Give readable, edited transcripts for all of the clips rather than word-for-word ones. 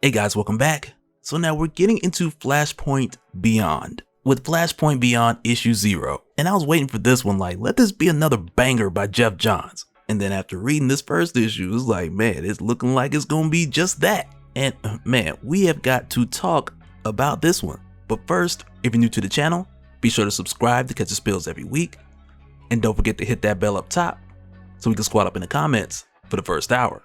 Hey guys, welcome back. So now we're getting into Flashpoint Beyond, with Flashpoint Beyond issue 0. And I was waiting for this one, like, let this be another banger by Jeff Johns. And then after reading this first issue, it's like, man, it's looking like it's gonna be just that. And man, we have got to talk about this one. But first, if you're new to the channel, be sure to subscribe to catch the spills every week. And don't forget to hit that bell up top so we can squat up in the comments for the first hour.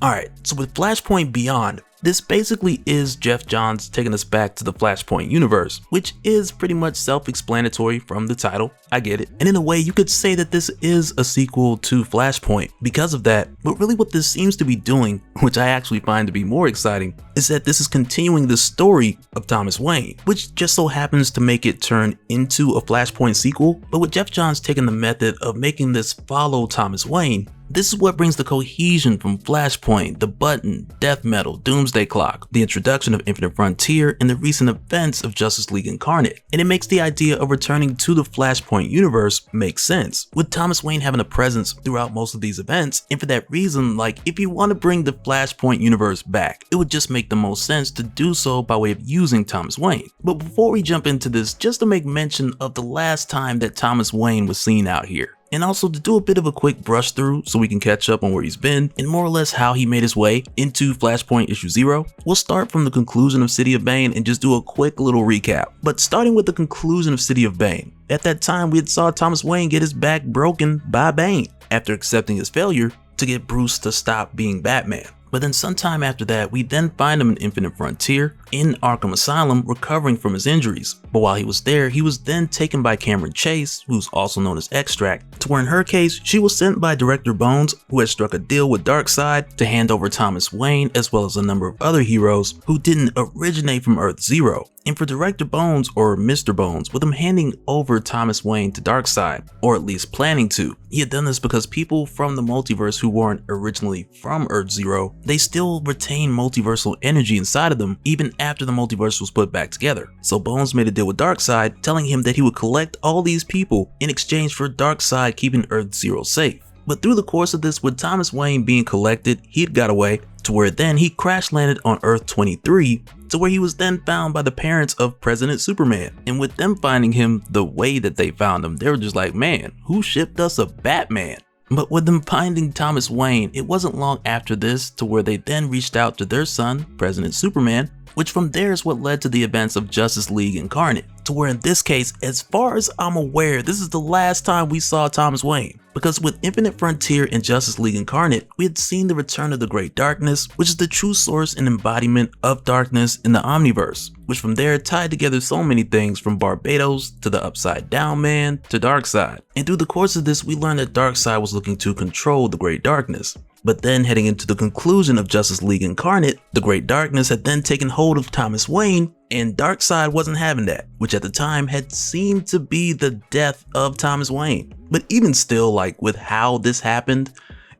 Alright, so with Flashpoint Beyond, this basically is Jeff Johns taking us back to the Flashpoint universe, which is pretty much self-explanatory from the title, I get it. And in a way, you could say that this is a sequel to Flashpoint because of that, but really what this seems to be doing, which I actually find to be more exciting, is that this is continuing the story of Thomas Wayne, which just so happens to make it turn into a Flashpoint sequel, but with Jeff Johns taking the method of making this follow Thomas Wayne, this is what brings the cohesion from Flashpoint, the Button, Death Metal, Doomsday Clock, the introduction of Infinite Frontier, and the recent events of Justice League Incarnate. And it makes the idea of returning to the Flashpoint universe make sense, with Thomas Wayne having a presence throughout most of these events. And for that reason, like, if you want to bring the Flashpoint universe back, it would just make the most sense to do so by way of using Thomas Wayne. But before we jump into this, just to make mention of the last time that Thomas Wayne was seen out here, and also to do a bit of a quick brush through so we can catch up on where he's been and more or less how he made his way into Flashpoint issue 0. We'll start from the conclusion of City of Bane and just do a quick little recap. But starting with the conclusion of City of Bane, at that time we had saw Thomas Wayne get his back broken by Bane after accepting his failure to get Bruce to stop being Batman. But then sometime after that, we then find him in Infinite Frontier in Arkham Asylum recovering from his injuries. But while he was there, he was then taken by Cameron Chase, who's also known as Extract, to where in her case, she was sent by Director Bones, who had struck a deal with Darkseid to hand over Thomas Wayne as well as a number of other heroes who didn't originate from Earth Zero. And for Director Bones, or Mr. Bones, with him handing over Thomas Wayne to Darkseid, or at least planning to, he had done this because people from the multiverse who weren't originally from Earth Zero, they still retain multiversal energy inside of them even after the multiverse was put back together. So Bones made a deal with Darkseid, telling him that he would collect all these people in exchange for Darkseid keeping Earth Zero safe. But through the course of this, with Thomas Wayne being collected, he'd got away, to where then he crash landed on Earth 23, to where he was then found by the parents of President Superman. And with them finding him the way that they found him, they were just like, man, who shipped us a Batman? But with them finding Thomas Wayne, it wasn't long after this to where they then reached out to their son, President Superman, which from there is what led to the events of Justice League Incarnate, to where in this case, as far as I'm aware, this is the last time we saw Thomas Wayne. Because with Infinite Frontier and Justice League Incarnate, we had seen the return of the Great Darkness, which is the true source and embodiment of darkness in the Omniverse, which from there tied together so many things from Barbados to the Upside Down Man to Darkseid. And through the course of this, we learned that Darkseid was looking to control the Great Darkness. But then heading into the conclusion of Justice League Incarnate, the Great Darkness had then taken hold of Thomas Wayne, and Darkseid wasn't having that, which at the time had seemed to be the death of Thomas Wayne. But even still, like, with how this happened,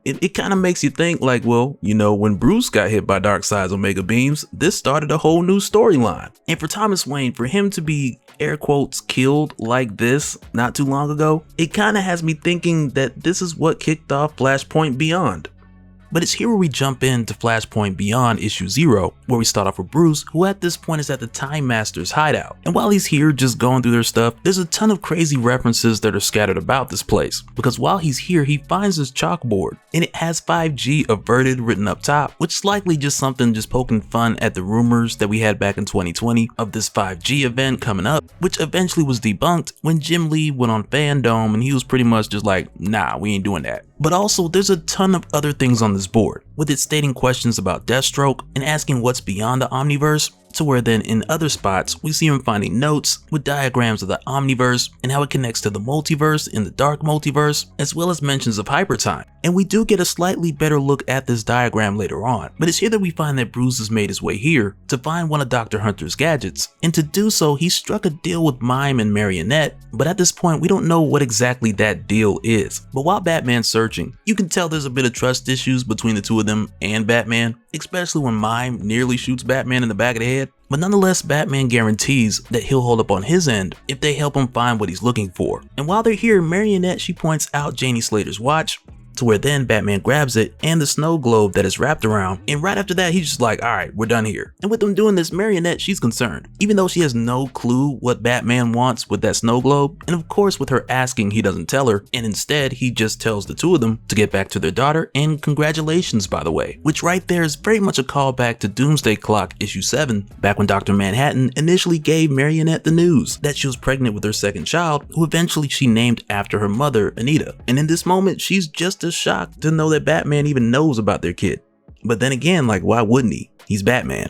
it kind of makes you think like, well, you know, when Bruce got hit by Darkseid's Omega Beams, this started a whole new storyline. And for Thomas Wayne, for him to be air quotes killed like this not too long ago, it kind of has me thinking that this is what kicked off Flashpoint Beyond. But it's here where we jump into Flashpoint Beyond issue 0, where we start off with Bruce, who at this point is at the Time Master's hideout. And while he's here just going through their stuff, there's a ton of crazy references that are scattered about this place. Because while he's here, he finds this chalkboard, and it has 5G averted written up top, which is likely just something just poking fun at the rumors that we had back in 2020 of this 5G event coming up, which eventually was debunked when Jim Lee went on Fandom and he was pretty much just like, nah, we ain't doing that. But also, there's a ton of other things on this board, with it stating questions about Deathstroke and asking what's beyond the Omniverse, to where then in other spots we see him finding notes with diagrams of the Omniverse and how it connects to the multiverse in the Dark Multiverse, as well as mentions of hypertime. And we do get a slightly better look at this diagram later on, but it's here that we find that Bruce has made his way here to find one of Dr. Hunter's gadgets, and to do so he struck a deal with Mime and Marionette, but at this point we don't know what exactly that deal is. But while Batman's searching, you can tell there's a bit of trust issues between the two of them and Batman, especially when Mime nearly shoots Batman in the back of the head. But nonetheless, Batman guarantees that he'll hold up on his end if they help him find what he's looking for. And while they're here, Marionette, she points out Janie Slater's watch, to where then Batman grabs it and the snow globe that is wrapped around, and right after that he's just like, alright, we're done here. And with them doing this, Marionette, she's concerned, even though she has no clue what Batman wants with that snow globe, and of course with her asking he doesn't tell her, and instead he just tells the two of them to get back to their daughter, and congratulations by the way, which right there is very much a callback to Doomsday Clock issue 7, back when Dr. Manhattan initially gave Marionette the news that she was pregnant with her second child, who eventually she named after her mother, Anita. And in this moment, she's just as shocked to know that Batman even knows about their kid. But then again, like, why wouldn't he? He's Batman.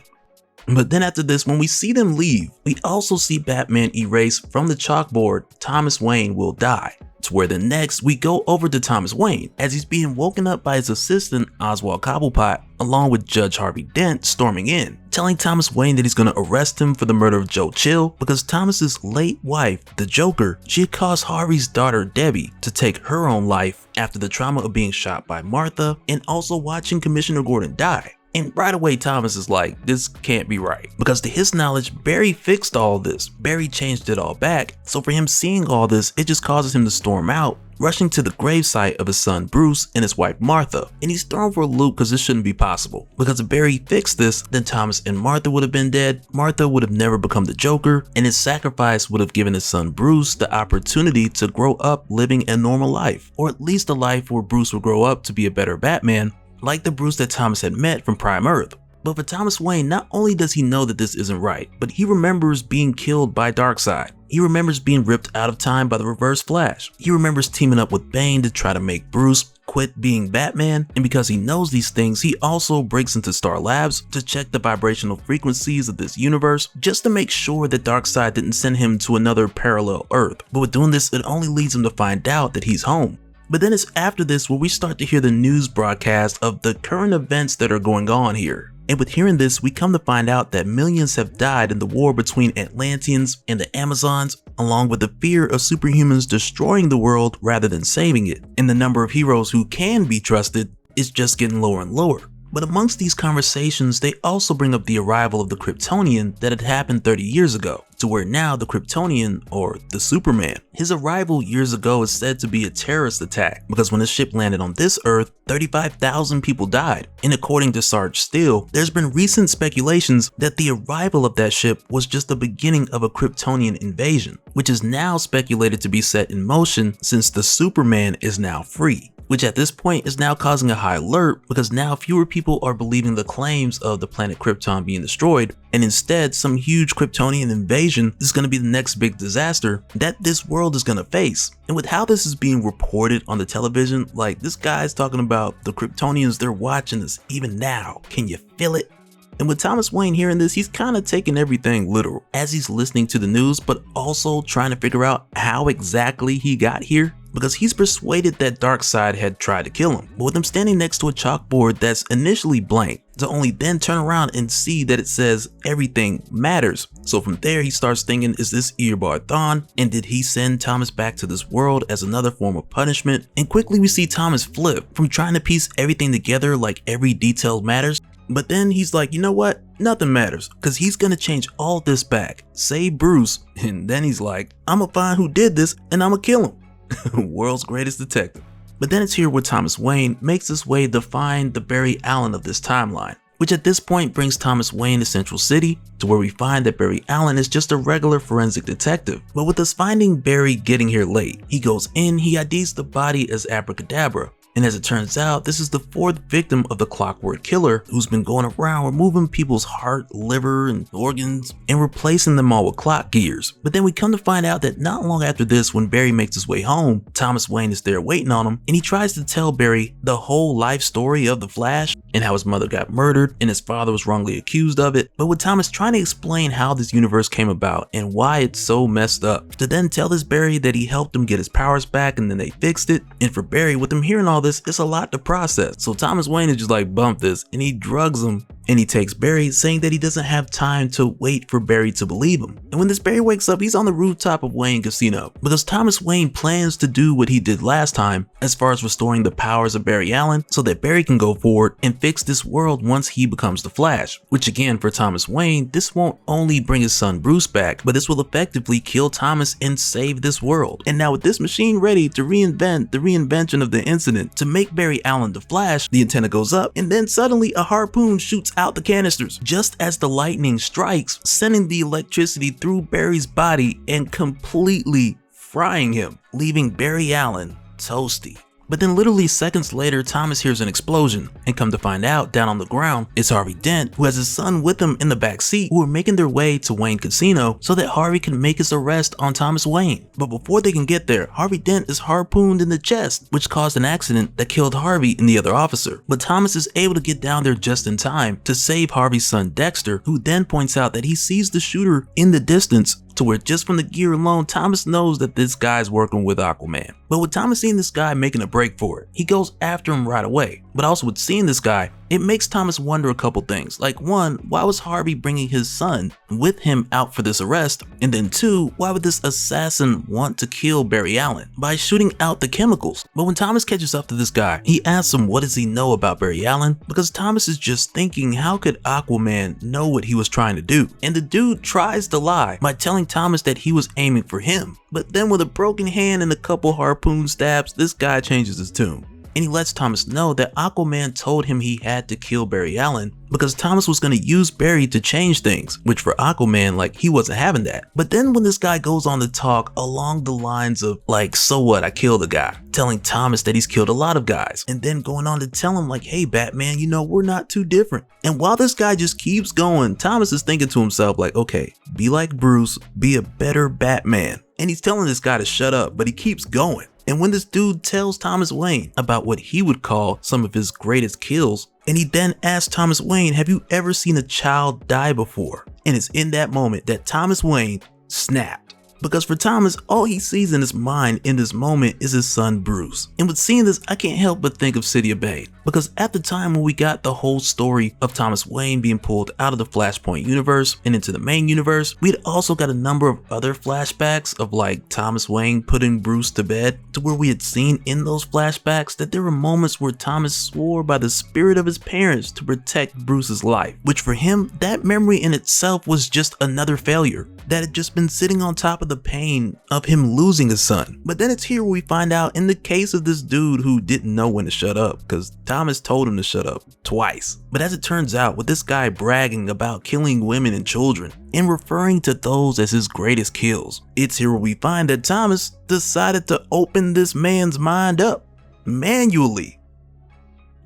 But then after this, when we see them leave, we also see Batman erase from the chalkboard, Thomas Wayne will die. To where then next, we go over to Thomas Wayne as he's being woken up by his assistant, Oswald Cobblepot, along with Judge Harvey Dent storming in, telling Thomas Wayne that he's going to arrest him for the murder of Joe Chill because Thomas's late wife, the Joker, she had caused Harvey's daughter Debbie to take her own life after the trauma of being shot by Martha and also watching Commissioner Gordon die. And right away Thomas is like, this can't be right, because to his knowledge, Barry fixed all this. Barry changed it all back, so for him seeing all this, it just causes him to storm out, rushing to the gravesite of his son Bruce and his wife Martha. And he's thrown for a loop because this shouldn't be possible, because if Barry fixed this, then Thomas and Martha would have been dead, Martha would have never become the Joker, and his sacrifice would have given his son Bruce the opportunity to grow up living a normal life, or at least a life where Bruce would grow up to be a better Batman, like the Bruce that Thomas had met from Prime Earth. But for Thomas Wayne, not only does he know that this isn't right, but he remembers being killed by Darkseid. He remembers being ripped out of time by the Reverse Flash. He remembers teaming up with Bane to try to make Bruce quit being Batman, and because he knows these things, he also breaks into Star Labs to check the vibrational frequencies of this universe just to make sure that Darkseid didn't send him to another parallel Earth. But with doing this, it only leads him to find out that he's home. But then it's after this where we start to hear the news broadcast of the current events that are going on here. And with hearing this, we come to find out that millions have died in the war between Atlanteans and the Amazons, along with the fear of superhumans destroying the world rather than saving it. And the number of heroes who can be trusted is just getting lower and lower. But amongst these conversations, they also bring up the arrival of the Kryptonian that had happened 30 years ago, to where now the Kryptonian, or the Superman, his arrival years ago is said to be a terrorist attack, because when the ship landed on this Earth, 35,000 people died. And according to Sarge Steele, there's been recent speculations that the arrival of that ship was just the beginning of a Kryptonian invasion, which is now speculated to be set in motion since the Superman is now free, which at this point is now causing a high alert because now fewer people are believing the claims of the planet Krypton being destroyed, and instead some huge Kryptonian invasion is going to be the next big disaster that this world is going to face. And with how this is being reported on the television, like this guy's talking about the Kryptonians, they're watching us even now, can you feel it? And with Thomas Wayne hearing this, he's kind of taking everything literal as he's listening to the news, but also trying to figure out how exactly he got here, because he's persuaded that Darkseid had tried to kill him. But with him standing next to a chalkboard that's initially blank, to only then turn around and see that it says everything matters. So from there he starts thinking, is this Eobard Thawne? And did he send Thomas back to this world as another form of punishment? And quickly we see Thomas flip from trying to piece everything together like every detail matters. But then he's like, you know what? Nothing matters, because he's gonna change all this back, save Bruce, and then he's like, I'm gonna find who did this and I'm gonna kill him. World's greatest detective. But then it's here where Thomas Wayne makes his way to find the Barry Allen of this timeline, which at this point brings Thomas Wayne to Central City, to where we find that Barry Allen is just a regular forensic detective. But with us finding Barry getting here late, he goes in, he IDs the body as Abracadabra. And as it turns out, this is the fourth victim of the Clockwork killer, who's been going around removing people's heart, liver, and organs and replacing them all with clock gears. But then we come to find out that not long after this, when Barry makes his way home, Thomas Wayne is there waiting on him, and he tries to tell Barry the whole life story of the Flash and how his mother got murdered and his father was wrongly accused of it. But with Thomas trying to explain how this universe came about and why it's so messed up, to then tell this Barry that he helped him get his powers back and then they fixed it. And for Barry, with him hearing all this, it's a lot to process. So Thomas Wayne is just like, bump this, and he drugs him and he takes Barry, saying that he doesn't have time to wait for Barry to believe him. And when this Barry wakes up, he's on the rooftop of Wayne Casino because Thomas Wayne plans to do what he did last time as far as restoring the powers of Barry Allen so that Barry can go forward and fix this world once he becomes the Flash. Which again, for Thomas Wayne, this won't only bring his son Bruce back, but this will effectively kill Thomas and save this world. And now with this machine ready to reinvent the reinvention of the incident to make Barry Allen the Flash, the antenna goes up and then suddenly a harpoon shoots out the canisters just as the lightning strikes, sending the electricity through Barry's body and completely frying him, leaving Barry Allen toasty. But then literally seconds later, Thomas hears an explosion, and come to find out, down on the ground, it's Harvey Dent, who has his son with him in the back seat, who are making their way to Wayne Casino so that Harvey can make his arrest on Thomas Wayne. But before they can get there, Harvey Dent is harpooned in the chest, which caused an accident that killed Harvey and the other officer. But Thomas is able to get down there just in time to save Harvey's son Dexter, who then points out that he sees the shooter in the distance, to where just from the gear alone, Thomas knows that this guy's working with Aquaman. But with Thomas seeing this guy making a break for it, he goes after him right away. But also with seeing this guy, it makes Thomas wonder a couple things. Like one, why was Harvey bringing his son with him out for this arrest? And then two, why would this assassin want to kill Barry Allen by shooting out the chemicals? But when Thomas catches up to this guy, he asks him what does he know about Barry Allen? Because Thomas is just thinking, how could Aquaman know what he was trying to do? And the dude tries to lie by telling Thomas that he was aiming for him. But then with a broken hand and a couple harpoon stabs, this guy changes his tune. And he lets Thomas know that Aquaman told him he had to kill Barry Allen because Thomas was going to use Barry to change things, which for Aquaman, like, he wasn't having that. But then when this guy goes on to talk along the lines of like, so what, I killed a guy, telling Thomas that he's killed a lot of guys, and then going on to tell him like, hey Batman, you know, we're not too different. And while this guy just keeps going, Thomas is thinking to himself like, okay, be like Bruce, be a better Batman. And he's telling this guy to shut up, but he keeps going. And when this dude tells Thomas Wayne about what he would call some of his greatest kills, and he then asks Thomas Wayne, have you ever seen a child die before? And it's in that moment that Thomas Wayne snapped. Because for Thomas, all he sees in his mind in this moment is his son Bruce. And with seeing this, I can't help but think of City of Bane. Because at the time when we got the whole story of Thomas Wayne being pulled out of the Flashpoint universe and into the main universe, we'd also got a number of other flashbacks of like Thomas Wayne putting Bruce to bed, to where we had seen in those flashbacks that there were moments where Thomas swore by the spirit of his parents to protect Bruce's life, which for him, that memory in itself was just another failure that had just been sitting on top of the pain of him losing his son. But then it's here where we find out in the case of this dude who didn't know when to shut up, because Thomas told him to shut up twice. But as it turns out, with this guy bragging about killing women and children and referring to those as his greatest kills, it's here where we find that Thomas decided to open this man's mind up manually.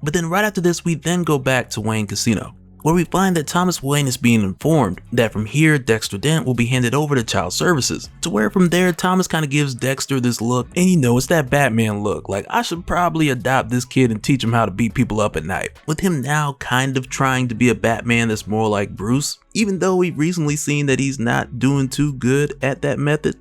But then right after this, we then go back to Wayne Casino, where we find that Thomas Wayne is being informed that from here, Dexter Dent will be handed over to Child Services, to where from there, Thomas kind of gives Dexter this look, and you know, it's that Batman look, like I should probably adopt this kid and teach him how to beat people up at night, with him now kind of trying to be a Batman that's more like Bruce, even though we've recently seen that he's not doing too good at that method.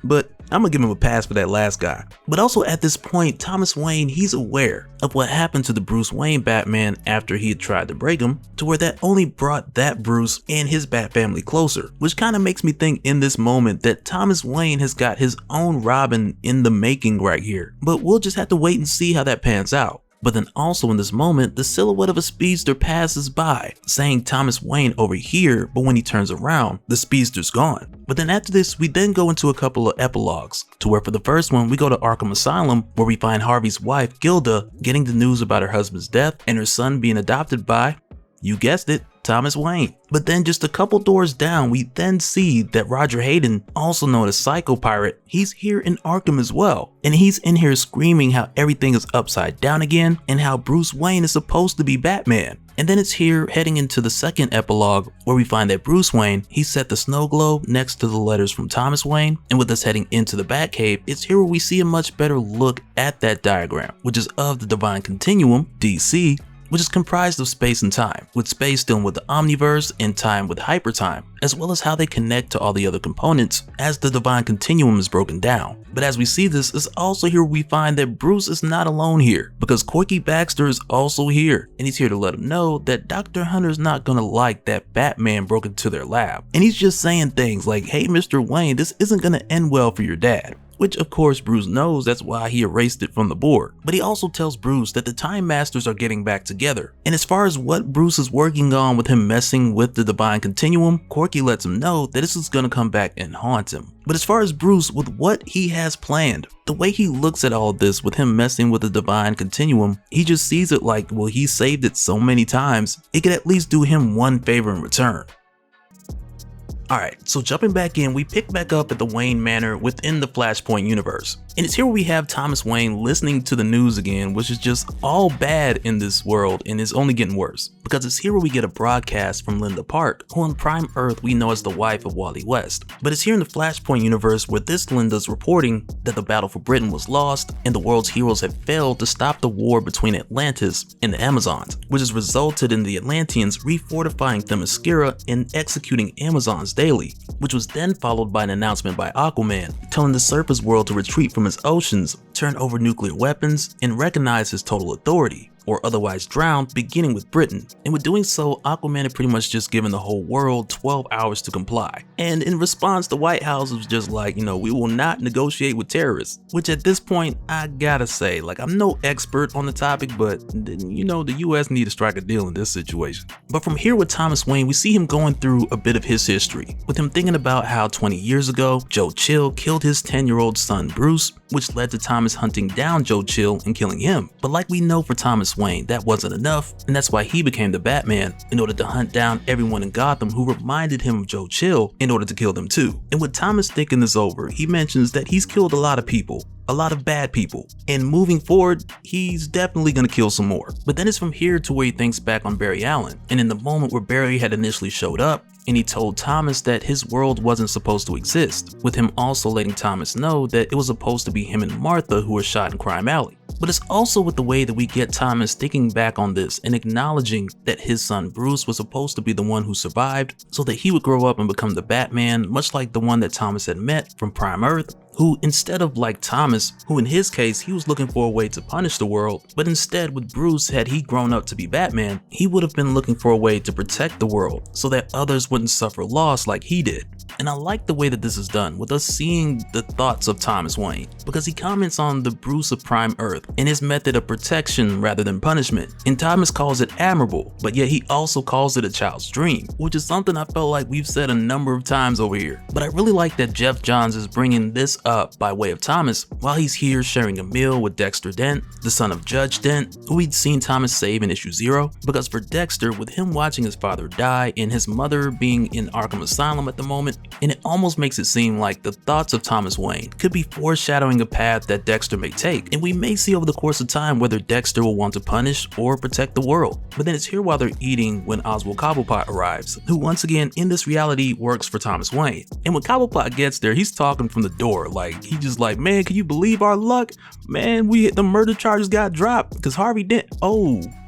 But I'm gonna give him a pass for that last guy. But also at this point, Thomas Wayne, he's aware of what happened to the Bruce Wayne Batman after he had tried to break him, to where that only brought that Bruce and his Bat family closer, which kind of makes me think in this moment that Thomas Wayne has got his own Robin in the making right here. But we'll just have to wait and see how that pans out. But then also in this moment, the silhouette of a speedster passes by, saying Thomas Wayne over here, but when he turns around, the speedster's gone. But then after this, we then go into a couple of epilogues, to where for the first one, we go to Arkham Asylum, where we find Harvey's wife, Gilda, getting the news about her husband's death and her son being adopted by, you guessed it, Thomas Wayne. But then just a couple doors down, we then see that Roger Hayden, also known as Psycho Pirate, he's here in Arkham as well. And he's in here screaming how everything is upside down again and how Bruce Wayne is supposed to be Batman. And then it's here heading into the second epilogue, where we find that Bruce Wayne, he set the snow globe next to the letters from Thomas Wayne, and with us heading into the Batcave, it's here where we see a much better look at that diagram, which is of the Divine Continuum, DC, which is comprised of space and time, with space dealing with the omniverse and time with hypertime, as well as how they connect to all the other components as the divine continuum is broken down. But as we see this, it's also here we find that Bruce is not alone here, because Corky Baxter is also here, and he's here to let him know that Dr. Hunter's not gonna like that Batman broke into their lab. And he's just saying things like, hey Mr. Wayne, this isn't gonna end well for your dad. Which of course Bruce knows, that's why he erased it from the board. But he also tells Bruce that the Time Masters are getting back together. And as far as what Bruce is working on with him messing with the divine continuum, Corky lets him know that this is gonna come back and haunt him. But as far as Bruce with what he has planned, the way he looks at all this with him messing with the divine continuum, he just sees it like, well, he saved it so many times, it could at least do him one favor in return. Alright, so jumping back in, we pick back up at the Wayne Manor within the Flashpoint universe. And it's here we have Thomas Wayne listening to the news again, which is just all bad in this world and is only getting worse. Because it's here where we get a broadcast from Linda Park, who on Prime Earth we know as the wife of Wally West. But it's here in the Flashpoint universe where this Linda's reporting that the battle for Britain was lost and the world's heroes have failed to stop the war between Atlantis and the Amazons, which has resulted in the Atlanteans refortifying Themyscira and executing Amazons daily, which was then followed by an announcement by Aquaman telling the surface world to retreat from its oceans, turn over nuclear weapons, and recognize his total authority, or otherwise drown, beginning with Britain. And with doing so, Aquaman had pretty much just given the whole world 12 hours to comply. And in response, the White House was just like, we will not negotiate with terrorists. Which at this point, I gotta say, I'm no expert on the topic, but the US need to strike a deal in this situation. But from here with Thomas Wayne, we see him going through a bit of his history, with him thinking about how 20 years ago, Joe Chill killed his 10-year-old son Bruce, which led to Thomas hunting down Joe Chill and killing him. But like we know for Thomas Wayne, that wasn't enough, and that's why he became the Batman in order to hunt down everyone in Gotham who reminded him of Joe Chill in order to kill them too. And with Thomas thinking this over, he mentions that he's killed a lot of people, a lot of bad people, and moving forward, he's definitely gonna kill some more. But then it's from here to where he thinks back on Barry Allen, and in the moment where Barry had initially showed up, and he told Thomas that his world wasn't supposed to exist, with him also letting Thomas know that it was supposed to be him and Martha who were shot in Crime Alley. But it's also with the way that we get Thomas thinking back on this and acknowledging that his son Bruce was supposed to be the one who survived so that he would grow up and become the Batman, much like the one that Thomas had met from Prime Earth, who instead of like Thomas, who in his case he was looking for a way to punish the world, but instead with Bruce, had he grown up to be Batman, he would have been looking for a way to protect the world so that others wouldn't suffer loss like he did. And I like the way that this is done, with us seeing the thoughts of Thomas Wayne, because he comments on the Bruce of Prime Earth and his method of protection rather than punishment. And Thomas calls it admirable, but yet he also calls it a child's dream, which is something I felt like we've said a number of times over here. But I really like that Geoff Johns is bringing this up by way of Thomas while he's here sharing a meal with Dexter Dent, the son of Judge Dent, who we'd seen Thomas save in issue 0. Because for Dexter, with him watching his father die and his mother being in Arkham Asylum at the moment, and it almost makes it seem like the thoughts of Thomas Wayne could be foreshadowing a path that Dexter may take, and we may see over the course of time whether Dexter will want to punish or protect the world. But then it's here while they're eating when Oswald Cobblepot arrives, who once again in this reality works for Thomas Wayne. And when Cobblepot gets there, he's talking from the door, he just like, man, can you believe our luck? Man, the murder charges got dropped because Harvey Dent,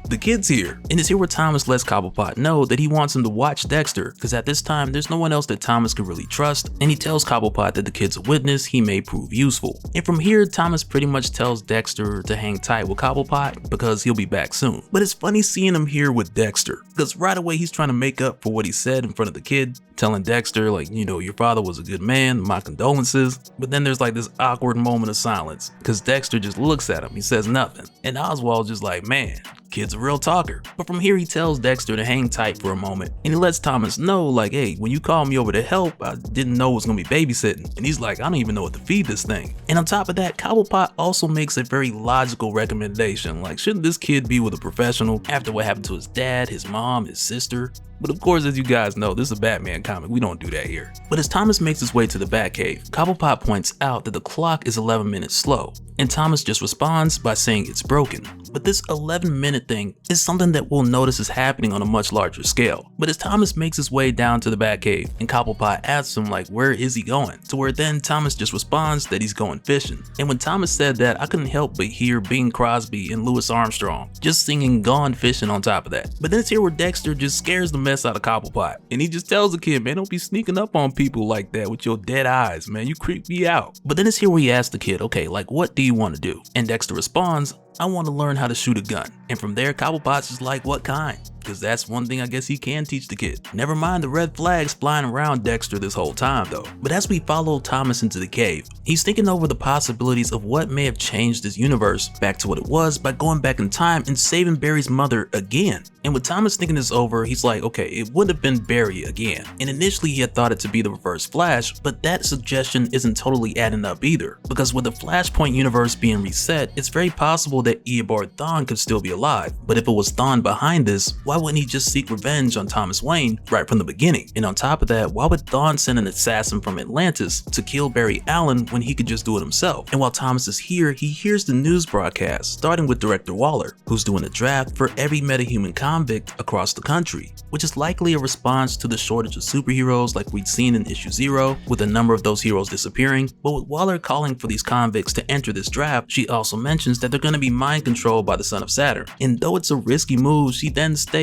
the kid's here. And it's here where Thomas lets Cobblepot know that he wants him to watch Dexter, because at this time there's no one else that Thomas could really trust, and he tells Cobblepot that the kid's a witness he may prove useful. And from here, Thomas pretty much tells Dexter to hang tight with Cobblepot because he'll be back soon. But it's funny seeing him here with Dexter, because right away he's trying to make up for what he said in front of the kid, telling Dexter your father was a good man, my condolences. But then there's this awkward moment of silence, because Dexter just looks at him, he says nothing, and Oswald's just like, man, kid's a real talker. But from here he tells Dexter to hang tight for a moment, and he lets Thomas know hey, when you called me over to help, I didn't know it was gonna be babysitting. And he's like, I don't even know what to feed this thing. And on top of that, Cobblepot also makes a very logical recommendation, shouldn't this kid be with a professional after what happened to his dad, his mom, his sister? But of course, as you guys know, this is a Batman comic, we don't do that here. But as Thomas makes his way to the Batcave, Cobblepot points out that the clock is 11 minutes slow, and Thomas just responds by saying it's broken. But But this 11-minute thing is something that we'll notice is happening on a much larger scale. But as Thomas makes his way down to the Batcave and Cobblepot asks him like where is he going, to where then Thomas just responds that he's going fishing. And when Thomas said that, I couldn't help but hear Bing Crosby and Louis Armstrong just singing Gone Fishing on top of that. But then it's here where Dexter just scares the mess out of Cobblepot, and he just tells the kid, man, don't be sneaking up on people like that with your dead eyes, man, you creep me out. But then it's here where he asks the kid, okay, like what do you want to do? And Dexter responds, I want to learn how to shoot a gun. And from there, Cobblepot's just like, what kind? Because that's one thing I guess he can teach the kid. Never mind the red flags flying around Dexter this whole time though. But as we follow Thomas into the cave, he's thinking over the possibilities of what may have changed his universe back to what it was by going back in time and saving Barry's mother again. And with Thomas thinking this over, he's like, okay, it would have been Barry again. And initially he had thought it to be the Reverse Flash, but that suggestion isn't totally adding up either. Because with the Flashpoint universe being reset, it's very possible that Eobard Thawne could still be alive. But if it was Thawne behind this, why wouldn't he just seek revenge on Thomas Wayne right from the beginning? And on top of that, why would Thawne send an assassin from Atlantis to kill Barry Allen when he could just do it himself? And while Thomas is here, he hears the news broadcast, starting with Director Waller, who's doing a draft for every metahuman convict across the country, which is likely a response to the shortage of superheroes like we'd seen in issue 0, with a number of those heroes disappearing. But with Waller calling for these convicts to enter this draft, she also mentions that they're going to be mind controlled by the son of Saturn. And though it's a risky move, she then states,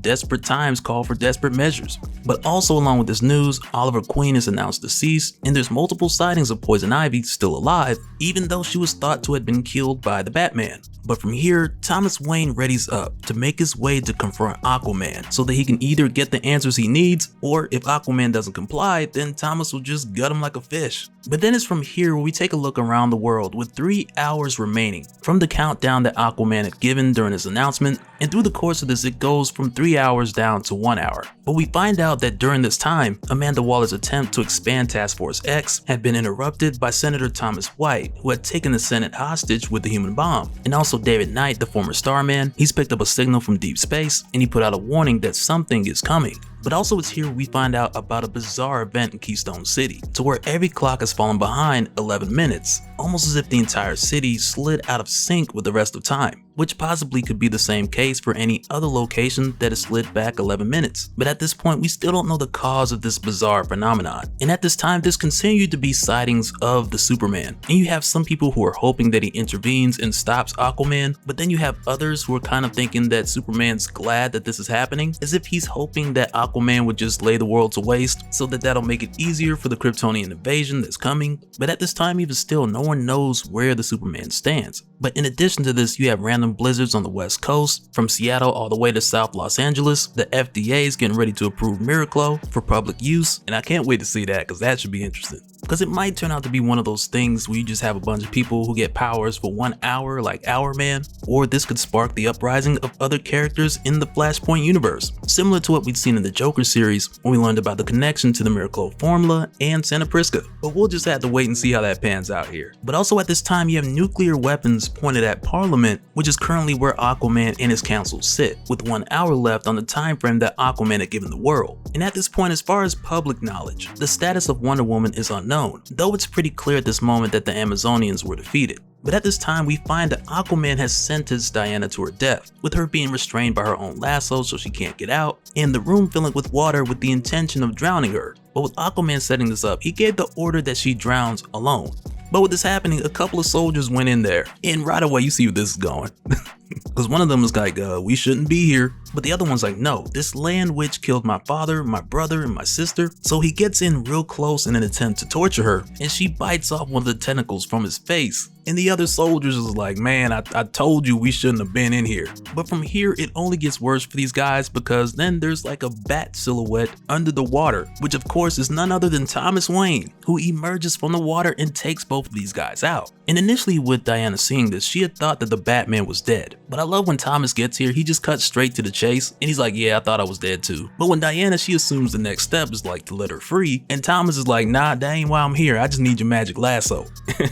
desperate times call for desperate measures. But also along with this news, Oliver Queen is announced deceased, and there's multiple sightings of Poison Ivy still alive, even though she was thought to have been killed by the Batman. But from here, Thomas Wayne readies up to make his way to confront Aquaman so that he can either get the answers he needs, or if Aquaman doesn't comply, then Thomas will just gut him like a fish. But then it's from here where we take a look around the world with 3 hours remaining from the countdown that Aquaman had given during his announcement, and through the course of this it goes from 3 hours down to 1 hour. But we find out that during this time, Amanda Waller's attempt to expand Task Force X had been interrupted by Senator Thomas White, who had taken the Senate hostage with the human bomb. And also David Knight, the former Starman, he's picked up a signal from deep space and he put out a warning that something is coming. But also it's here we find out about a bizarre event in Keystone City, to where every clock has fallen behind 11 minutes, almost as if the entire city slid out of sync with the rest of time, which possibly could be the same case for any other location that is slid back 11 minutes. But at this point, we still don't know the cause of this bizarre phenomenon. And at this time, there's continued to be sightings of the Superman. And you have some people who are hoping that he intervenes and stops Aquaman, but then you have others who are kind of thinking that Superman's glad that this is happening, as if he's hoping that Aquaman would just lay the world to waste so that that'll make it easier for the Kryptonian invasion that's coming. But at this time, even still, no one knows where the Superman stands. But in addition to this, you have random blizzards on the west coast, from Seattle all the way to South Los Angeles. The FDA is getting ready to approve Miraclo for public use, and I can't wait to see that because that should be interesting. Because it might turn out to be one of those things where you just have a bunch of people who get powers for 1 hour like Hour Man, or this could spark the uprising of other characters in the Flashpoint universe, similar to what we'd seen in the Joker series when we learned about the connection to the Miraclo formula and Santa Prisca. But we'll just have to wait and see how that pans out here. But also at this time, you have nuclear weapons pointed at Parliament, which is currently where Aquaman and his council sit, with 1 hour left on the time frame that Aquaman had given the world. And at this point, as far as public knowledge, the status of Wonder Woman is unknown, though it's pretty clear at this moment that the Amazonians were defeated. But at this time, we find that Aquaman has sentenced Diana to her death, with her being restrained by her own lasso so she can't get out, and the room filling with water with the intention of drowning her. But with Aquaman setting this up, he gave the order that she drowns alone. But with this happening, a couple of soldiers went in there, and right away you see where this is going. Because one of them was like, we shouldn't be here. But the other one's like, no, this land witch killed my father, my brother, and my sister. So he gets in real close in an attempt to torture her, and she bites off one of the tentacles from his face. And the other soldiers is like, man, I told you we shouldn't have been in here. But from here, it only gets worse for these guys, because then there's like a bat silhouette under the water, which of course is none other than Thomas Wayne, who emerges from the water and takes both of these guys out. And initially with Diana seeing this, she had thought that the Batman was dead. But I love when Thomas gets here, he just cuts straight to the chase, and he's like, yeah, I thought I was dead too. But when Diana, she assumes the next step is like to let her free, and Thomas is like, nah, that ain't why I'm here, I just need your magic lasso.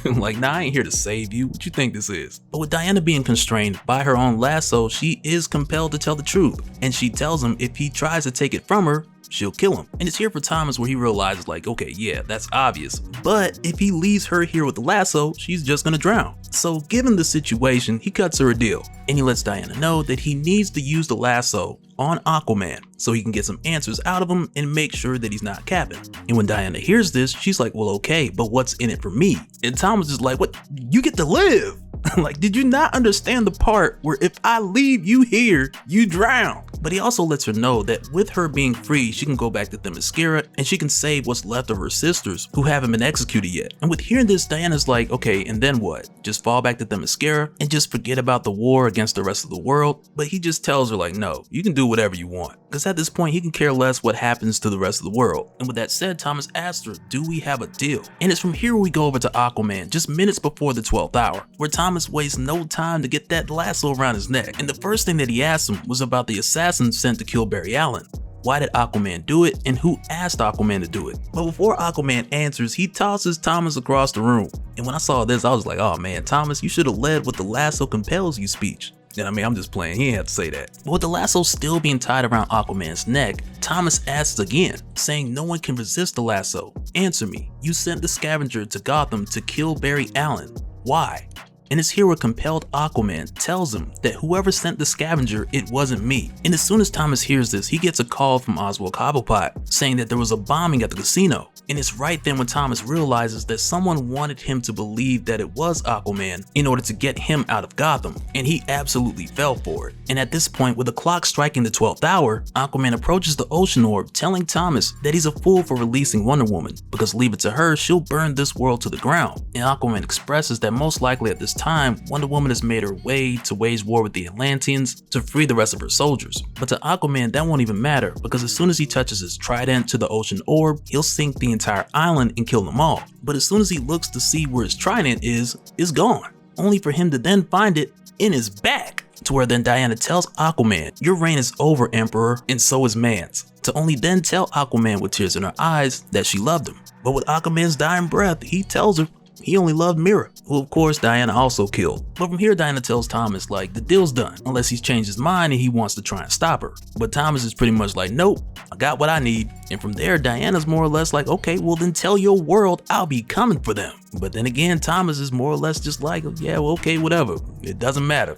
I'm like, nah, I ain't here to save you, what you think this is? But with Diana being constrained by her own lasso, she is compelled to tell the truth, and she tells him if he tries to take it from her, she'll kill him. And it's here for Thomas where he realizes like, okay, yeah, that's obvious. But if he leaves her here with the lasso, she's just gonna drown. So given the situation, he cuts her a deal. And he lets Diana know that he needs to use the lasso on Aquaman so he can get some answers out of him and make sure that he's not capping. And when Diana hears this, she's like, well, okay, but what's in it for me? And Thomas is like, what? You get to live. Like, did you not understand the part where if I leave you here, you drown? But he also lets her know that with her being free, she can go back to Themyscira and she can save what's left of her sisters who haven't been executed yet. And with hearing this, Diana's like, okay, and then what? Just fall back to Themyscira and just forget about the war against the rest of the world? But he just tells her like, no, you can do whatever you want. Because at this point, he can care less what happens to the rest of the world. And with that said, Thomas asks her, do we have a deal? And it's from here we go over to Aquaman just minutes before the 12th hour, where Thomas wastes no time to get that lasso around his neck. And the first thing that he asked him was about the assassin sent to kill Barry Allen. Why did Aquaman do it, and who asked Aquaman to do it? But before Aquaman answers, he tosses Thomas across the room. And when I saw this, I was like, oh man, Thomas, you should have led with the lasso compels you speech. And I mean, I'm just playing, he didn't have to say that. But with the lasso still being tied around Aquaman's neck, Thomas asks again, saying no one can resist the lasso. Answer me, you sent the scavenger to Gotham to kill Barry Allen. Why? And it's here where compelled Aquaman tells him that whoever sent the scavenger, it wasn't me. And as soon as Thomas hears this, he gets a call from Oswald Cobblepot saying that there was a bombing at the casino. And it's right then when Thomas realizes that someone wanted him to believe that it was Aquaman in order to get him out of Gotham, and he absolutely fell for it. And at this point, with the clock striking the 12th hour, Aquaman approaches the ocean orb, telling Thomas that he's a fool for releasing Wonder Woman, because leave it to her, she'll burn this world to the ground. And Aquaman expresses that most likely at this time, Wonder Woman has made her way to wage war with the Atlanteans to free the rest of her soldiers. But to Aquaman, that won't even matter, because as soon as he touches his trident to the ocean orb, he'll sink the entire island and kill them all. But as soon as he looks to see where his trident is, it's gone, only for him to then find it in his back. To where then Diana tells Aquaman, your reign is over, Emperor, and so is man's. To only then tell Aquaman with tears in her eyes that she loved him. But with Aquaman's dying breath, he tells her he only loved Mira, who of course Diana also killed. But from here Diana tells Thomas like the deal's done, unless he's changed his mind and he wants to try and stop her. But Thomas is pretty much like, nope, I got what I need. And from there Diana's more or less like, okay, well then tell your world I'll be coming for them. But then again, Thomas is more or less just like, yeah, well, okay, whatever, it doesn't matter.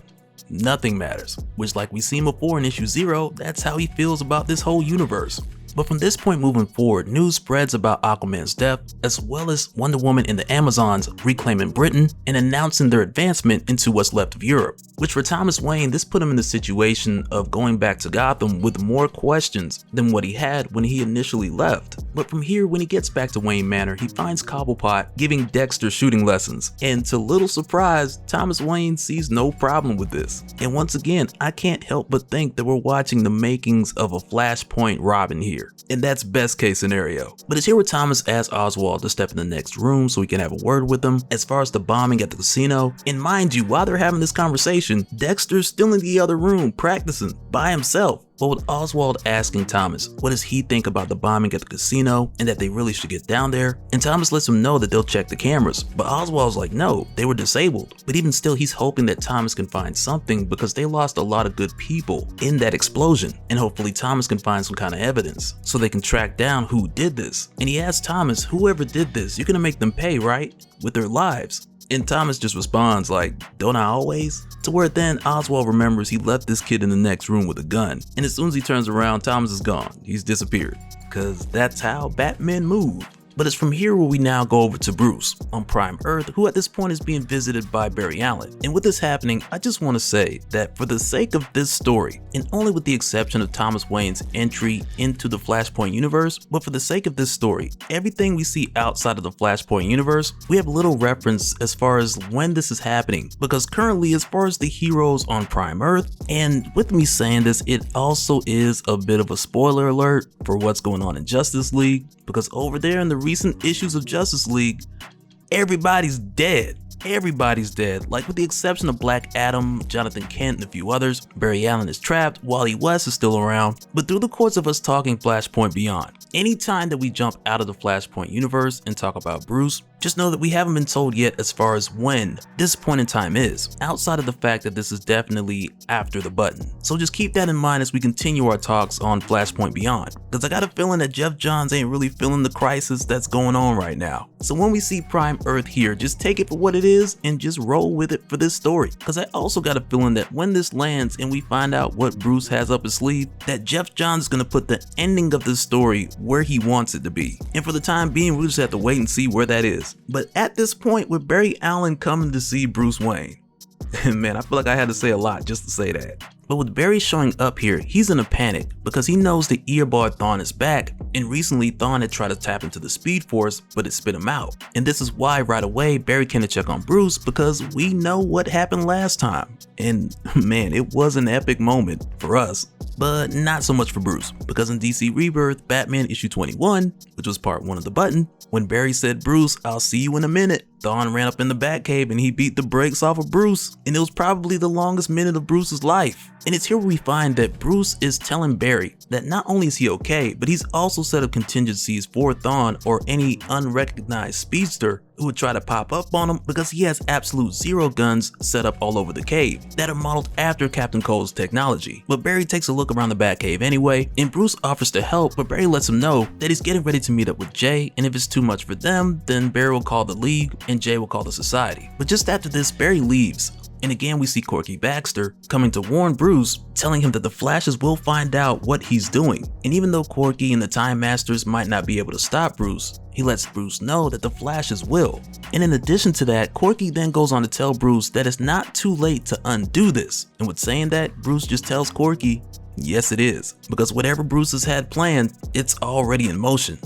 Nothing matters, which like we seen before in issue 0, that's how he feels about this whole universe. But from this point moving forward, news spreads about Aquaman's death, as well as Wonder Woman and the Amazons reclaiming Britain and announcing their advancement into what's left of Europe. Which for Thomas Wayne, this put him in the situation of going back to Gotham with more questions than what he had when he initially left. But from here, when he gets back to Wayne Manor, he finds Cobblepot giving Dexter shooting lessons. And to little surprise, Thomas Wayne sees no problem with this. And once again, I can't help but think that we're watching the makings of a Flashpoint Robin here. And that's best case scenario. But it's here where Thomas asks Oswald to step in the next room so he can have a word with him as far as the bombing at the casino. And mind you, while they're having this conversation, Dexter's still in the other room practicing by himself. But with Oswald asking Thomas, what does he think about the bombing at the casino and that they really should get down there? And Thomas lets him know that they'll check the cameras, but Oswald's like, no, they were disabled. But even still, he's hoping that Thomas can find something because they lost a lot of good people in that explosion. And hopefully Thomas can find some kind of evidence so they can track down who did this. And he asks Thomas, whoever did this, you're gonna make them pay, right? With their lives. And Thomas just responds like, don't I always? To where then Oswald remembers he left this kid in the next room with a gun. And as soon as he turns around, Thomas is gone. He's disappeared. Cause that's how Batman move. But it's from here where we now go over to Bruce on Prime Earth, who at this point is being visited by Barry Allen. And with this happening, I just want to say that for the sake of this story, and only with the exception of Thomas Wayne's entry into the Flashpoint universe, but for the sake of this story, everything we see outside of the Flashpoint universe, we have little reference as far as when this is happening. Because currently, as far as the heroes on Prime Earth, and with me saying this, it also is a bit of a spoiler alert for what's going on in Justice League, because over there in the recent issues of Justice League, everybody's dead. Everybody's dead, like with the exception of Black Adam, Jonathan Kent, and a few others. Barry Allen is trapped, Wally West is still around. But through the course of us talking Flashpoint Beyond, anytime that we jump out of the Flashpoint universe and talk about Bruce, Just know that we haven't been told yet as far as when this point in time is, outside of the fact that this is definitely after the button. So just keep that in mind as we continue our talks on Flashpoint Beyond, because I got a feeling that Geoff Johns ain't really feeling the crisis that's going on right now. So when we see Prime Earth here, just take it for what it is and just roll with it for this story, because I also got a feeling that when this lands and we find out what Bruce has up his sleeve, that Geoff Johns is going to put the ending of this story where he wants it to be. And for the time being, we'll just have to wait and see where that is. But at this point, with Barry Allen coming to see Bruce Wayne, man, I feel like I had to say a lot just to say that. But with Barry showing up here, he's in a panic because he knows the Eobard Thawne is back, and recently Thawne had tried to tap into the Speed Force, but it spit him out. And this is why right away Barry came to check on Bruce, because we know what happened last time. And man, it was an epic moment for us, but not so much for Bruce, because in DC Rebirth, Batman issue 21, which was part 1 of the button, when Barry said, "Bruce, I'll see you in a minute," Thawne ran up in the Batcave and he beat the brakes off of Bruce, and it was probably the longest minute of Bruce's life. And it's here we find that Bruce is telling Barry that not only is he okay, but he's also set up contingencies for Thawne or any unrecognized speedster who would try to pop up on him, because he has absolute zero guns set up all over the cave that are modeled after Captain Cold's technology. But Barry takes a look around the Batcave anyway, and Bruce offers to help, but Barry lets him know that he's getting ready to meet up with Jay, and if it's too much for them, then Barry will call the League and Jay will call the Society. But just after this, Barry leaves. And again, we see Corky Baxter coming to warn Bruce, telling him that the Flashes will find out what he's doing. And even though Corky and the Time Masters might not be able to stop Bruce, he lets Bruce know that the Flashes will. And in addition to that, Corky then goes on to tell Bruce that it's not too late to undo this. And with saying that, Bruce just tells Corky, yes it is, because whatever Bruce has had planned, it's already in motion.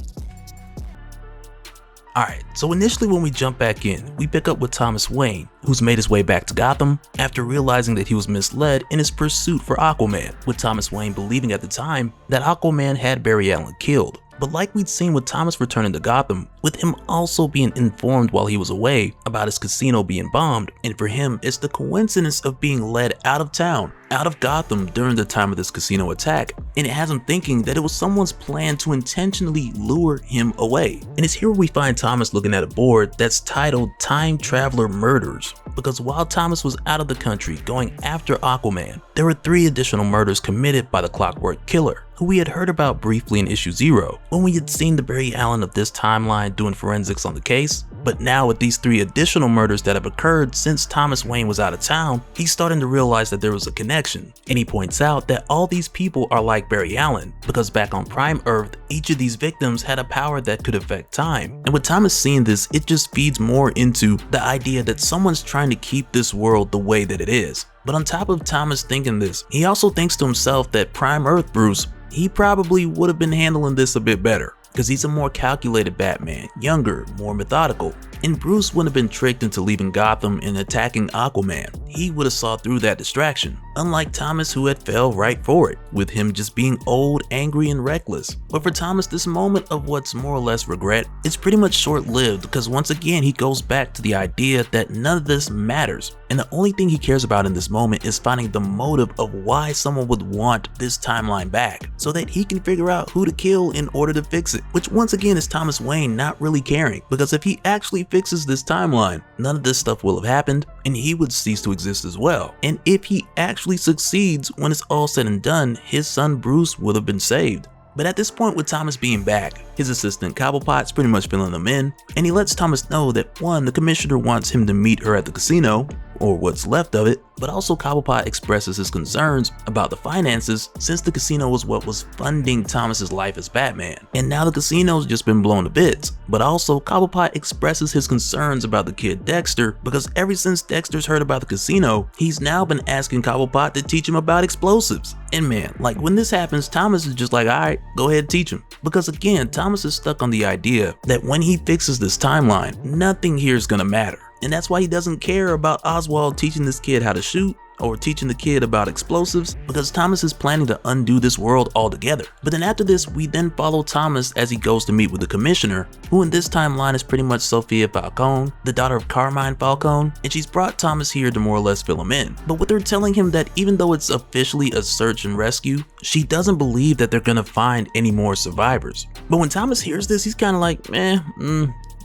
Alright, so initially when we jump back in, we pick up with Thomas Wayne, who's made his way back to Gotham after realizing that he was misled in his pursuit for Aquaman, with Thomas Wayne believing at the time that Aquaman had Barry Allen killed. But like we'd seen with Thomas returning to Gotham, with him also being informed while he was away about his casino being bombed, and for him it's the coincidence of being led out of town, out of Gotham during the time of this casino attack, and it has him thinking that it was someone's plan to intentionally lure him away. And it's here we find Thomas looking at a board that's titled Time Traveler Murders, because while Thomas was out of the country going after Aquaman, there were 3 additional murders committed by the Clockwork Killer, who we had heard about briefly in issue 0, when we had seen the Barry Allen of this timeline doing forensics on the case. But now with these 3 additional murders that have occurred since Thomas Wayne was out of town, he's starting to realize that there was a connection. And he points out that all these people are like Barry Allen, because back on Prime Earth, each of these victims had a power that could affect time. And with Thomas seeing this, it just feeds more into the idea that someone's trying to keep this world the way that it is. But on top of Thomas thinking this, he also thinks to himself that Prime Earth Bruce, he probably would have been handling this a bit better, because he's a more calculated Batman, younger, more methodical. And Bruce wouldn't have been tricked into leaving Gotham and attacking Aquaman. He would have saw through that distraction, unlike Thomas, who had fell right for it, with him just being old, angry, and reckless. But for Thomas, this moment of what's more or less regret is pretty much short-lived, because once again he goes back to the idea that none of this matters, and the only thing he cares about in this moment is finding the motive of why someone would want this timeline back, so that he can figure out who to kill in order to fix it. Which once again is Thomas Wayne not really caring, because if he actually fixes this timeline, none of this stuff will have happened, and he would cease to exist as well. And if he actually succeeds, when it's all said and done, his son Bruce would have been saved. But at this point, with Thomas being back, his assistant Cobblepot's pretty much filling him in, and he lets Thomas know that 1, the commissioner wants him to meet her at the casino, or what's left of it, but also Cobblepot expresses his concerns about the finances, since the casino was what was funding Thomas's life as Batman, and now the casino's just been blown to bits. But also Cobblepot expresses his concerns about the kid Dexter, because ever since Dexter's heard about the casino, he's now been asking Cobblepot to teach him about explosives. And man, like when this happens, Thomas is just like, alright, go ahead, teach him. Because again, Thomas is stuck on the idea that when he fixes this timeline, nothing here is gonna matter. And that's why he doesn't care about Oswald teaching this kid how to shoot, or teaching the kid about explosives, because Thomas is planning to undo this world altogether. But then after this, we then follow Thomas as he goes to meet with the commissioner, who in this timeline is pretty much Sophia Falcone, the daughter of Carmine Falcone, and she's brought Thomas here to more or less fill him in. But with her telling him that even though it's officially a search and rescue, she doesn't believe that they're gonna find any more survivors. But when Thomas hears this, he's kind of like,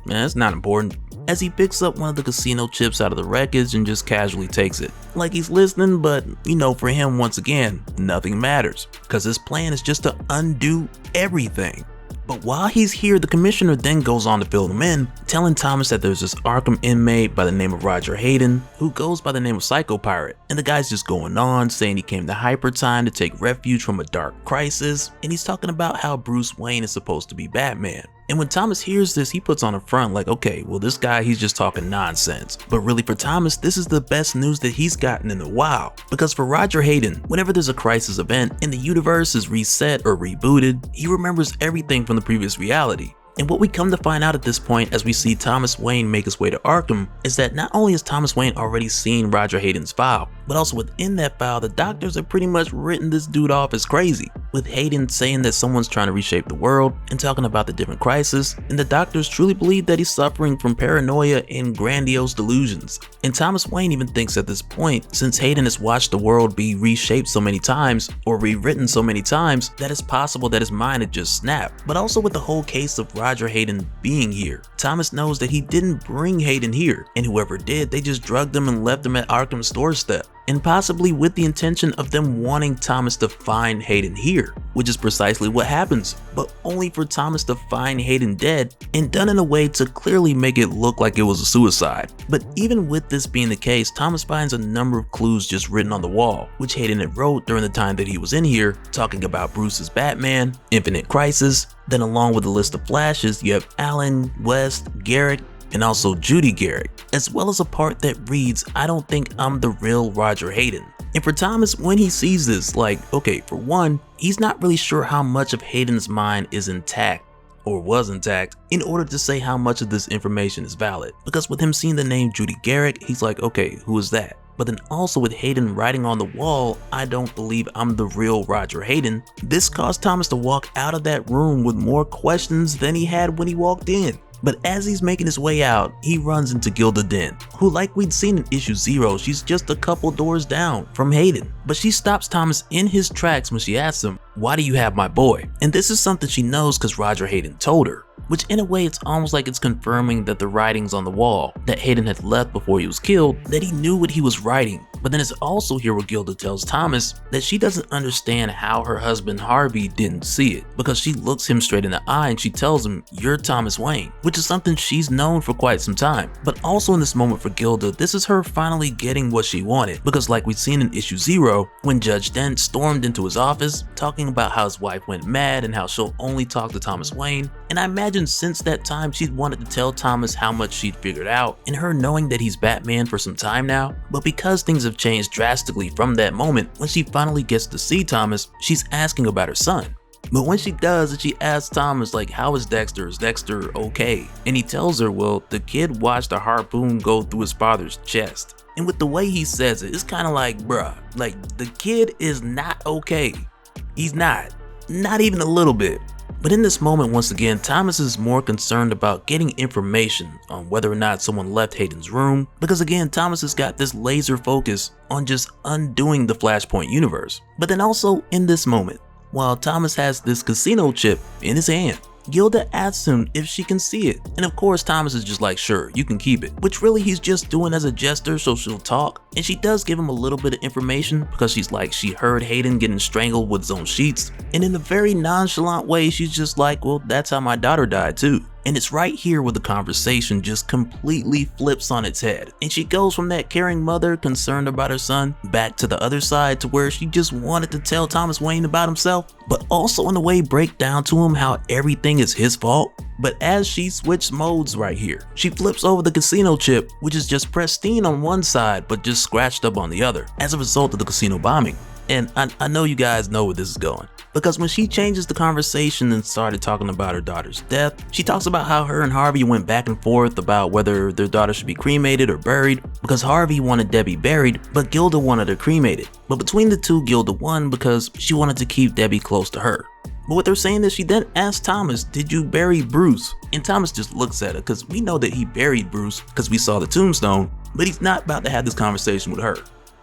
that's not important. as he picks up one of the casino chips out of the wreckage and just casually takes it. Like he's listening, but for him, once again, nothing matters, because his plan is just to undo everything. But while he's here, the commissioner then goes on to fill him in, telling Thomas that there's this Arkham inmate by the name of Roger Hayden who goes by the name of Psycho Pirate, and the guy's just going on saying he came to Hyper Time to take refuge from a dark crisis, and he's talking about how Bruce Wayne is supposed to be Batman. And when Thomas hears this, he puts on a front like, okay, well, this guy, he's just talking nonsense. But really for Thomas, this is the best news that he's gotten in a while. Because for Roger Hayden, whenever there's a crisis event and the universe is reset or rebooted, he remembers everything from the previous reality. And what we come to find out at this point as we see Thomas Wayne make his way to Arkham is that not only has Thomas Wayne already seen Roger Hayden's file, but also within that file, the doctors have pretty much written this dude off as crazy, with Hayden saying that someone's trying to reshape the world and talking about the different crises, and the doctors truly believe that he's suffering from paranoia and grandiose delusions. And Thomas Wayne even thinks at this point, since Hayden has watched the world be reshaped so many times or rewritten so many times, that it's possible that his mind had just snapped. But also with the whole case of Roger Hayden being here, Thomas knows that he didn't bring Hayden here, and whoever did, they just drugged him and left him at Arkham's doorstep, and possibly with the intention of them wanting Thomas to find Hayden here, which is precisely what happens, but only for Thomas to find Hayden dead, and done in a way to clearly make it look like it was a suicide. But even with this being the case, Thomas finds a number of clues just written on the wall, which Hayden had wrote during the time that he was in here, talking about Bruce's Batman, Infinite Crisis. Then along with the list of Flashes, you have Alan, West, Garrick, and also Judy Garrick, as well as a part that reads, "I don't think I'm the real Roger Hayden." And for Thomas, when he sees this, like, okay, for one, he's not really sure how much of Hayden's mind is intact, or was intact, in order to say how much of this information is valid. Because with him seeing the name Judy Garrick, he's like, okay, who is that? But then also with Hayden writing on the wall, "I don't believe I'm the real Roger Hayden," this caused Thomas to walk out of that room with more questions than he had when he walked in. But as he's making his way out, he runs into Gilda Dent, who, like we'd seen in issue 0, she's just a couple doors down from Hayden. But she stops Thomas in his tracks when she asks him, "Why do you have my boy?" And this is something she knows because Roger Hayden told her, which in a way it's almost like it's confirming that the writings on the wall that Hayden had left before he was killed, that he knew what he was writing. But then it's also here where Gilda tells Thomas that she doesn't understand how her husband Harvey didn't see it, because she looks him straight in the eye and she tells him, "You're Thomas Wayne," which is something she's known for quite some time. But also in this moment for Gilda, this is her finally getting what she wanted, because like we'd seen in issue 0, when Judge Dent stormed into his office talking about how his wife went mad and how she'll only talk to Thomas Wayne, and I imagine since that time she'd wanted to tell Thomas how much she'd figured out, and her knowing that he's Batman for some time now. But because things have changed drastically from that moment, when she finally gets to see Thomas, she's asking about her son. But when she does, she asks Thomas, like, how is Dexter? Is Dexter okay? And he tells her, well, the kid watched a harpoon go through his father's chest. And with the way he says it, it's kind of like, bruh, like, the kid is not okay. He's not even a little bit. But in this moment, once again, Thomas is more concerned about getting information on whether or not someone left Hayden's room, because again, Thomas has got this laser focus on just undoing the Flashpoint universe. But then also in this moment, while Thomas has this casino chip in his hand, Gilda asks him if she can see it, and of course Thomas is just like, sure, you can keep it, which really he's just doing as a gesture so she'll talk. And she does give him a little bit of information because she's like, she heard Hayden getting strangled with his own sheets, and in a very nonchalant way she's just like, well, that's how my daughter died too. And it's right here where the conversation just completely flips on its head, and she goes from that caring mother concerned about her son back to the other side to where she just wanted to tell Thomas Wayne about himself, but also in a way break down to him how everything is his fault. But as she switched modes right here, she flips over the casino chip, which is just pristine on one side but just scratched up on the other as a result of the casino bombing. And I know you guys know where this is going, because when she changes the conversation and started talking about her daughter's death, she talks about how her and Harvey went back and forth about whether their daughter should be cremated or buried, because Harvey wanted Debbie buried, but Gilda wanted her cremated. But between the two, Gilda won because she wanted to keep Debbie close to her. But what they're saying is she then asked Thomas, did you bury Bruce? And Thomas just looks at her because we know that he buried Bruce because we saw the tombstone, but he's not about to have this conversation with her.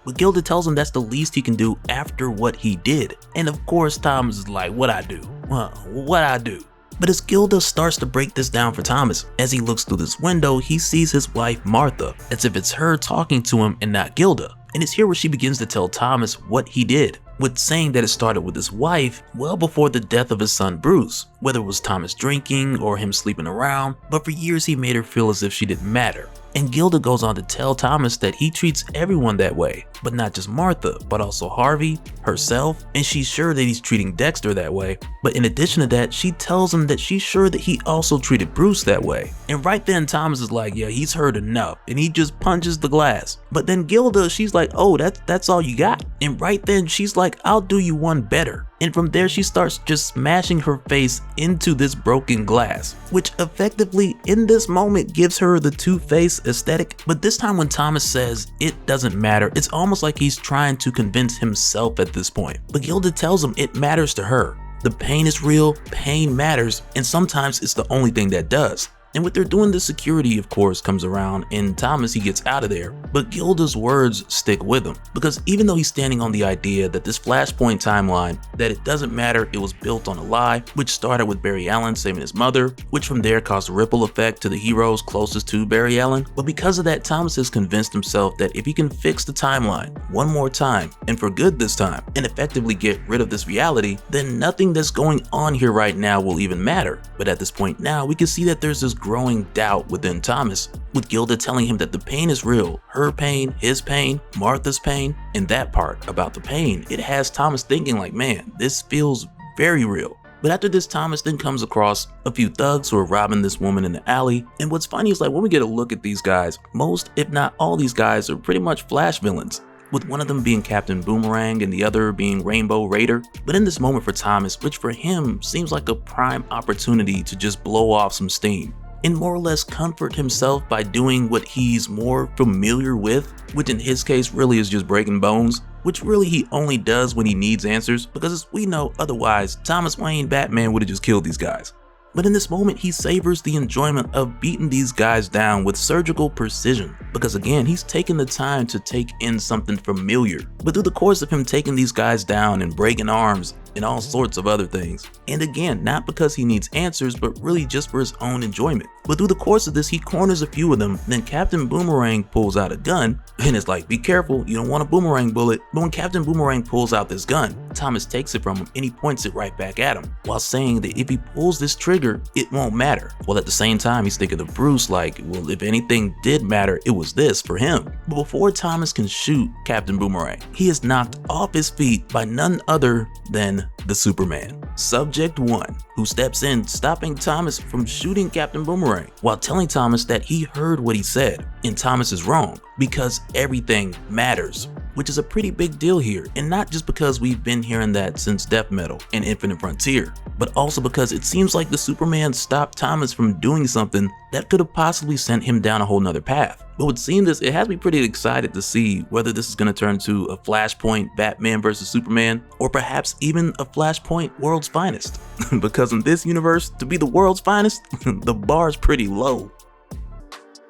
But Gilda tells him that's the least he can do after what he did. And of course Thomas is like, what I do? What I do? But as Gilda starts to break this down for Thomas, as he looks through this window, he sees his wife Martha, as if it's her talking to him and not Gilda. And it's here where she begins to tell Thomas what he did, with saying that it started with his wife well before the death of his son Bruce, whether it was Thomas drinking or him sleeping around, but for years he made her feel as if she didn't matter. And Gilda goes on to tell Thomas that he treats everyone that way, but not just Martha, but also Harvey, herself, and she's sure that he's treating Dexter that way. But in addition to that, she tells him that she's sure that he also treated Bruce that way. And right then Thomas is like, yeah, he's heard enough, and he just punches the glass. But then Gilda, she's like, oh, that's all you got? And right then she's like, I'll do you one better. And from there she starts just smashing her face into this broken glass, which effectively in this moment gives her the Two-Face aesthetic. But this time when Thomas says it doesn't matter, it's almost like he's trying to convince himself at this point. But Gilda tells him it matters to her. The pain is real, pain matters, and sometimes it's the only thing that does. And what they're doing, the security of course comes around and Thomas, he gets out of there. But Gilda's words stick with him, because even though he's standing on the idea that this Flashpoint timeline, that it doesn't matter, it was built on a lie, which started with Barry Allen saving his mother, which from there caused a ripple effect to the heroes closest to Barry Allen. But because of that, Thomas has convinced himself that if he can fix the timeline one more time, and for good this time, and effectively get rid of this reality, then nothing that's going on here right now will even matter. But at this point now, we can see that there's this growing doubt within Thomas, with Gilda telling him that the pain is real, her pain, his pain, Martha's pain, and that part about the pain, it has Thomas thinking like, man, this feels very real. But after this, Thomas then comes across a few thugs who are robbing this woman in the alley, and what's funny is like when we get a look at these guys, most if not all these guys are pretty much Flash villains, with one of them being Captain Boomerang and the other being Rainbow Raider. But in this moment for Thomas, which for him seems like a prime opportunity to just blow off some steam, and more or less comfort himself by doing what he's more familiar with, which in his case really is just breaking bones, which really he only does when he needs answers, because as we know otherwise, Thomas Wayne Batman would have just killed these guys. But in this moment, he savors the enjoyment of beating these guys down with surgical precision, because again, he's taken the time to take in something familiar. But through the course of him taking these guys down and breaking arms and all sorts of other things, and again, not because he needs answers, but really just for his own enjoyment. But through the course of this, he corners a few of them, then Captain Boomerang pulls out a gun, and it's like, be careful, you don't want a boomerang bullet. But when Captain Boomerang pulls out this gun, Thomas takes it from him and he points it right back at him, while saying that if he pulls this trigger, it won't matter. Well, at the same time, he's thinking of Bruce like, well, if anything did matter, it was this for him. But before Thomas can shoot Captain Boomerang, he is knocked off his feet by none other than the Superman, Subject 1, who steps in, stopping Thomas from shooting Captain Boomerang, while telling Thomas that he heard what he said, and Thomas is wrong, because everything matters. Which is a pretty big deal here, and not just because we've been hearing that since Death Metal and Infinite Frontier, but also because it seems like the Superman stopped Thomas from doing something that could have possibly sent him down a whole nother path. But with seeing this, it has me pretty excited to see whether this is going to turn to a Flashpoint Batman vs Superman, or perhaps even a Flashpoint World's Finest. Because in this universe, to be the world's finest, the bar is pretty low.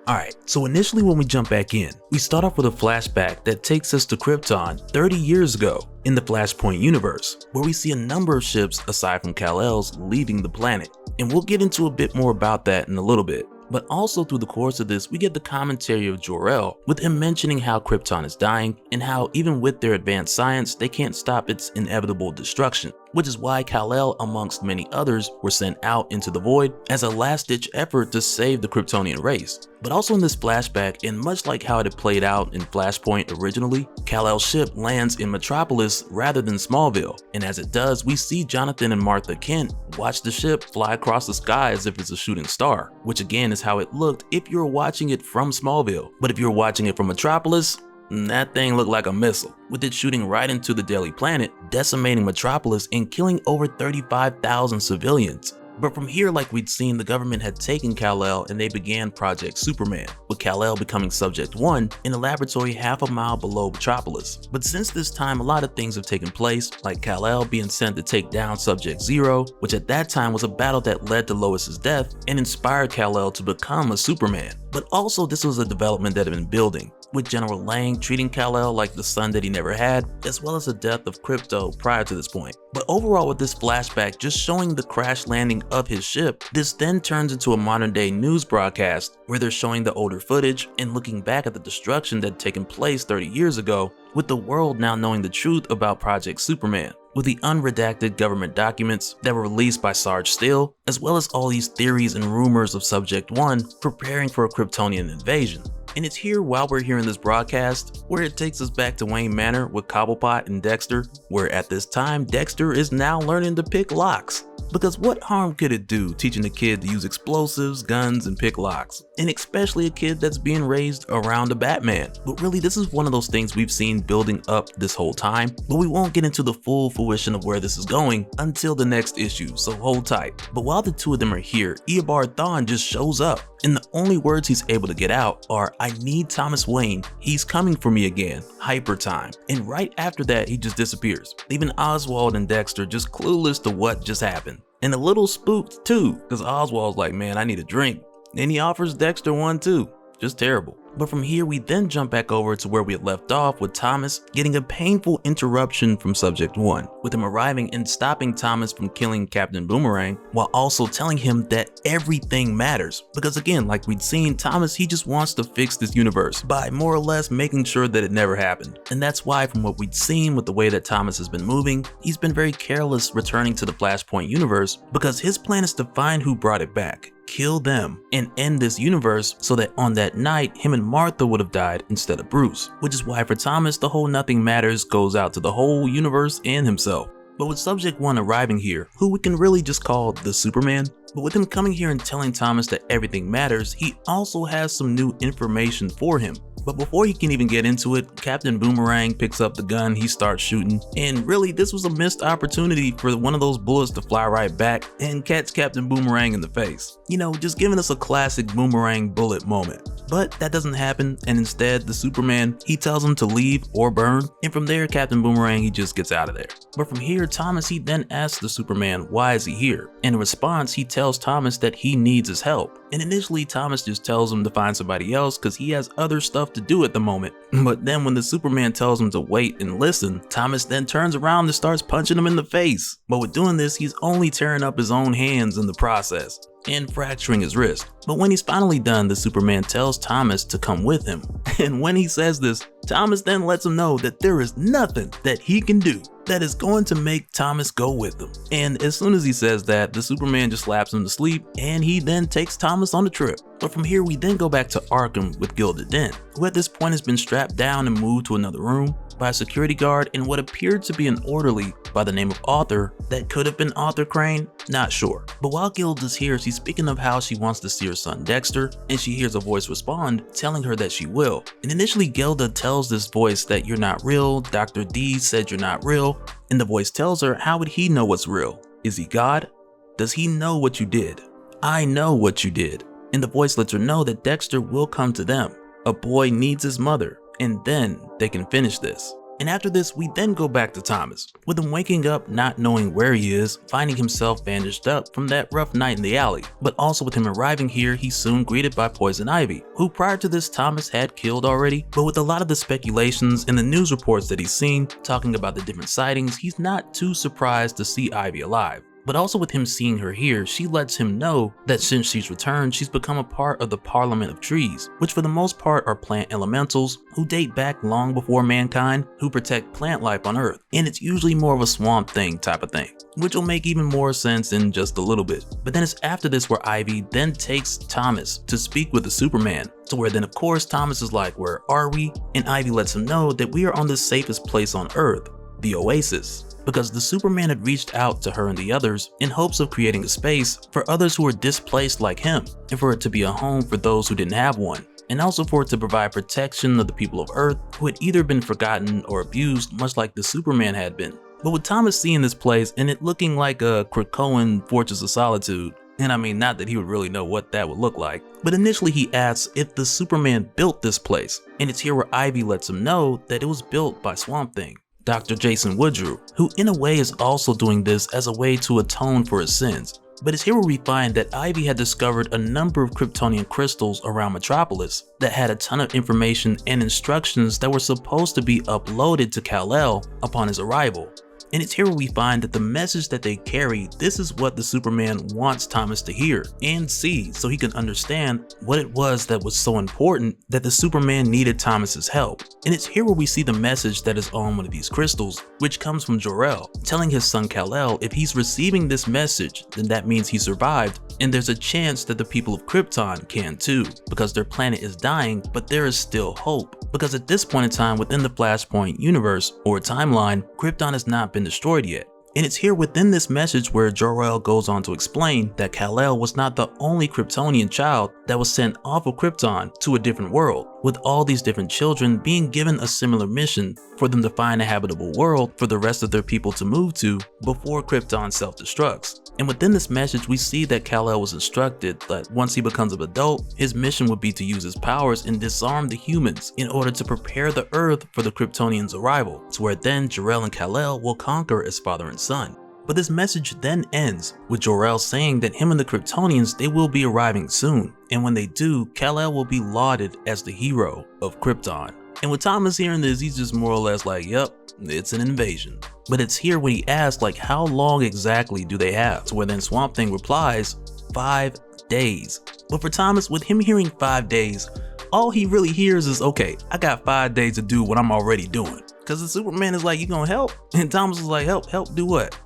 Alright, so initially when we jump back in, we start off with a flashback that takes us to Krypton 30 years ago in the Flashpoint universe, where we see a number of ships aside from Kal-El's leaving the planet. And we'll get into a bit more about that in a little bit. But also through the course of this, we get the commentary of Jor-El, with him mentioning how Krypton is dying and how even with their advanced science, they can't stop its inevitable destruction, which is why Kal-El, amongst many others, were sent out into the void as a last-ditch effort to save the Kryptonian race. But also in this flashback, and much like how it had played out in Flashpoint originally, Kal-El's ship lands in Metropolis rather than Smallville, and as it does, we see Jonathan and Martha Kent watch the ship fly across the sky as if it's a shooting star, which again is how it looked if you were watching it from Smallville. But if you were watching it from Metropolis, that thing looked like a missile, with it shooting right into the Daily Planet, decimating Metropolis and killing over 35,000 civilians. But from here, like we'd seen, the government had taken Kal-El and they began Project Superman, with Kal-El becoming Subject 1 in a laboratory half a mile below Metropolis. But since this time, a lot of things have taken place, like Kal-El being sent to take down Subject 0, which at that time was a battle that led to Lois's death and inspired Kal-El to become a Superman. But also this was a development that had been building, with General Lang treating Kal-El like the son that he never had, as well as the death of Krypto prior to this point. But overall, with this flashback just showing the crash landing of his ship, this then turns into a modern day news broadcast where they're showing the older footage and looking back at the destruction that had taken place 30 years ago, with the world now knowing the truth about Project Superman, with the unredacted government documents that were released by Sarge Steele, as well as all these theories and rumors of Subject 1 preparing for a Kryptonian invasion. And it's here while we're hearing this broadcast where it takes us back to Wayne Manor with Cobblepot and Dexter, where at this time Dexter is now learning to pick locks. Because what harm could it do teaching a kid to use explosives, guns, and pick locks? And especially a kid that's being raised around a Batman. But really, this is one of those things we've seen building up this whole time, but we won't get into the full fruition of where this is going until the next issue, so hold tight. But while the two of them are here, Eobard Thawne just shows up, and the only words he's able to get out are, "I need Thomas Wayne, he's coming for me again, hyper time." And right after that, he just disappears, leaving Oswald and Dexter just clueless to what just happened. And a little spooked too, because Oswald's like, "Man, I need a drink." And he offers Dexter one too. Just terrible. But from here, we then jump back over to where we had left off with Thomas getting a painful interruption from Subject 1, with him arriving and stopping Thomas from killing Captain Boomerang, while also telling him that everything matters. Because again, like we'd seen, Thomas, he just wants to fix this universe by more or less making sure that it never happened. And that's why, from what we'd seen with the way that Thomas has been moving, he's been very careless returning to the Flashpoint universe, because his plan is to find who brought it back, kill them, and end this universe so that on that night, him and Martha would have died instead of Bruce. Which is why for Thomas, the whole nothing matters goes out to the whole universe and himself. But with Subject 1 arriving here, who we can really just call the Superman, but with him coming here and telling Thomas that everything matters, he also has some new information for him. But before he can even get into it, Captain Boomerang picks up the gun, he starts shooting, and really this was a missed opportunity for one of those bullets to fly right back and catch Captain Boomerang in the face. You know, just giving us a classic Boomerang bullet moment. But that doesn't happen, and instead the Superman, he tells him to leave or burn, and from there Captain Boomerang, he just gets out of there. But from here, Thomas, he then asks the Superman why is he here. In response, he tells Thomas that he needs his help. And initially Thomas just tells him to find somebody else because he has other stuff to do at the moment. But then when the Superman tells him to wait and listen, Thomas then turns around and starts punching him in the face. But with doing this, he's only tearing up his own hands in the process and fracturing his wrist. But when he's finally done, the Superman tells Thomas to come with him. And when he says this, Thomas then lets him know that there is nothing that he can do that is going to make Thomas go with him. And as soon as he says that, the Superman just slaps him to sleep, and he then takes Thomas on the trip. But from here, we then go back to Arkham with Gilda Dent, who at this point has been strapped down and moved to another room by a security guard and what appeared to be an orderly by the name of Arthur. That could have been Arthur Crane, not sure. But while Gilda's here, she's speaking of how she wants to see her son Dexter, and she hears a voice respond telling her that she will. And initially Gilda tells this voice that you're not real, Dr. D said you're not real, and the voice tells her how would he know what's real? Is he God? Does he know what you did? I know what you did. And the voice lets her know that Dexter will come to them. A boy needs his mother, and then they can finish this. And after this, we then go back to Thomas, with him waking up not knowing where he is, finding himself bandaged up from that rough night in the alley. But also with him arriving here, he's soon greeted by Poison Ivy, who prior to this Thomas had killed already. But with a lot of the speculations and the news reports that he's seen, talking about the different sightings, he's not too surprised to see Ivy alive. But also with him seeing her here, she lets him know that since she's returned, she's become a part of the Parliament of Trees, which for the most part are plant elementals who date back long before mankind, who protect plant life on Earth. And it's usually more of a Swamp Thing type of thing, which will make even more sense in just a little bit. But then it's after this where Ivy then takes Thomas to speak with the Superman. So where then of course Thomas is like, where are we? And Ivy lets him know that we are on the safest place on Earth, the Oasis. Because the Superman had reached out to her and the others in hopes of creating a space for others who were displaced like him, and for it to be a home for those who didn't have one, and also for it to provide protection of the people of Earth who had either been forgotten or abused, much like the Superman had been. But with Thomas seeing this place and it looking like a Krakoan Fortress of Solitude, and I mean not that he would really know what that would look like, but initially he asks if the Superman built this place, and it's here where Ivy lets him know that it was built by Swamp Thing, Dr. Jason Woodrue, who in a way is also doing this as a way to atone for his sins. But it's here where we find that Ivy had discovered a number of Kryptonian crystals around Metropolis that had a ton of information and instructions that were supposed to be uploaded to Kal-El upon his arrival. And it's here where we find that the message that they carry, this is what the Superman wants Thomas to hear and see so he can understand what it was that was so important that the Superman needed Thomas's help. And it's here where we see the message that is on one of these crystals, which comes from Jor-El, telling his son Kal-El if he's receiving this message, then that means he survived, and there's a chance that the people of Krypton can too, because their planet is dying, but there is still hope. Because at this point in time within the Flashpoint universe or timeline, Krypton has not been destroyed yet. And it's here within this message where Jor-El goes on to explain that Kal-El was not the only Kryptonian child that was sent off of Krypton to a different world, with all these different children being given a similar mission for them to find a habitable world for the rest of their people to move to before Krypton self-destructs. And within this message, we see that Kal-El was instructed that once he becomes an adult, his mission would be to use his powers and disarm the humans in order to prepare the Earth for the Kryptonians' arrival, to where then Jor-El and Kal-El will conquer as father and son. But this message then ends with Jor-El saying that him and the Kryptonians, they will be arriving soon, and when they do, Kal-El will be lauded as the hero of Krypton. And with Thomas hearing this, he's just more or less like, yep, it's an invasion. But it's here when he asks, like, how long exactly do they have? To where then Swamp Thing replies, 5 days. But for Thomas, with him hearing 5 days, all he really hears is, okay, I got 5 days to do what I'm already doing. Because the Superman is like, you gonna help? And Thomas is like, help do what?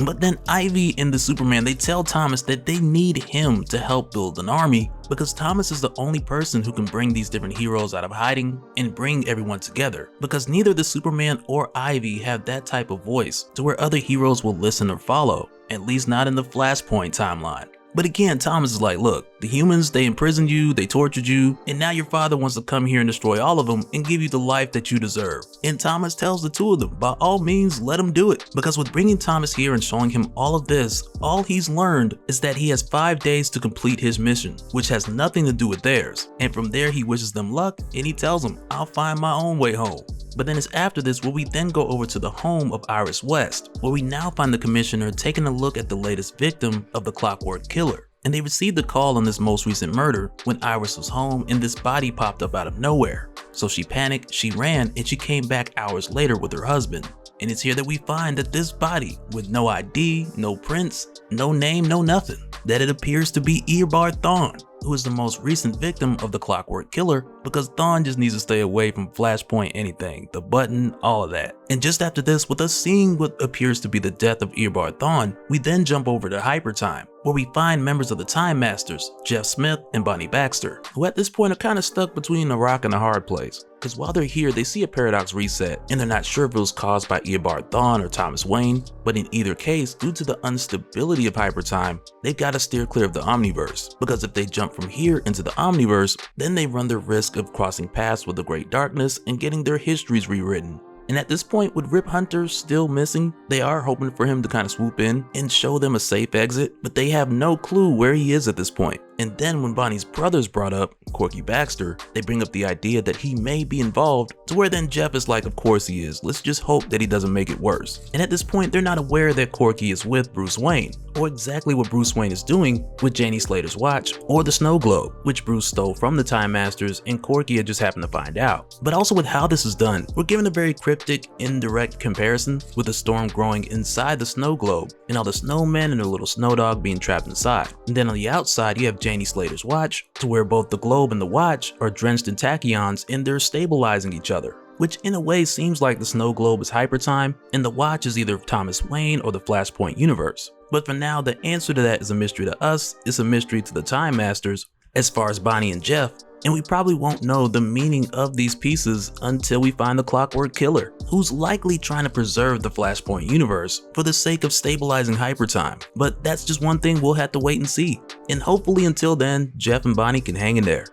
But then Ivy and the Superman, they tell Thomas that they need him to help build an army because Thomas is the only person who can bring these different heroes out of hiding and bring everyone together, because neither the Superman or Ivy have that type of voice to where other heroes will listen or follow, at least not in the Flashpoint timeline. But again, Thomas is like, look, the humans, they imprisoned you, they tortured you, and now your father wants to come here and destroy all of them and give you the life that you deserve. And Thomas tells the two of them, by all means, let him do it. Because with bringing Thomas here and showing him all of this, all he's learned is that he has 5 days to complete his mission, which has nothing to do with theirs. And from there, he wishes them luck and he tells them, I'll find my own way home. But then it's after this where we then go over to the home of Iris West, where we now find the commissioner taking a look at the latest victim of the Clockwork killer. And they received a call on this most recent murder when Iris was home and this body popped up out of nowhere. So she panicked, she ran, and she came back hours later with her husband. And it's here that we find that this body, with no ID, no prints, no name, no nothing, that it appears to be Eobard Thawne, who is the most recent victim of the Clockwork killer, because Thawne just needs to stay away from Flashpoint anything, the button, all of that. And just after this, with us seeing what appears to be the death of Eobard Thawne, we then jump over to Hyper Time, where we find members of the Time Masters, Jeff Smith and Bonnie Baxter, who at this point are kind of stuck between a rock and a hard place. Because while they're here, they see a paradox reset, and they're not sure if it was caused by Eobard Thawne or Thomas Wayne, but in either case, due to the instability of Hyper Time, they've got to steer clear of the Omniverse, because if they jump from here into the Omniverse, then they run the risk of crossing paths with the Great Darkness and getting their histories rewritten. And at this point, with Rip Hunter still missing, they are hoping for him to kind of swoop in and show them a safe exit, but they have no clue where he is at this point. And then when Bonnie's brother's brought up, Corky Baxter, they bring up the idea that he may be involved, to where then Jeff is like, of course he is, let's just hope that he doesn't make it worse. And at this point, they're not aware that Corky is with Bruce Wayne, or exactly what Bruce Wayne is doing with Janie Slater's watch, or the snow globe, which Bruce stole from the Time Masters and Corky had just happened to find out. But also with how this is done, we're given a very cryptic, indirect comparison with the storm growing inside the snow globe, and all the snowmen and their little snow dog being trapped inside. And then on the outside, you have Janie Slater's watch, to where both the globe and the watch are drenched in tachyons and they're stabilizing each other, which in a way seems like the snow globe is Hyper Time and the watch is either Thomas Wayne or the Flashpoint universe. But for now, the answer to that is a mystery to us, it's a mystery to the Time Masters as far as Bonnie and Jeff, and we probably won't know the meaning of these pieces until we find the Clockwork Killer, who's likely trying to preserve the Flashpoint universe for the sake of stabilizing Hyper Time. But that's just one thing we'll have to wait and see. And hopefully until then, Jeff and Bonnie can hang in there.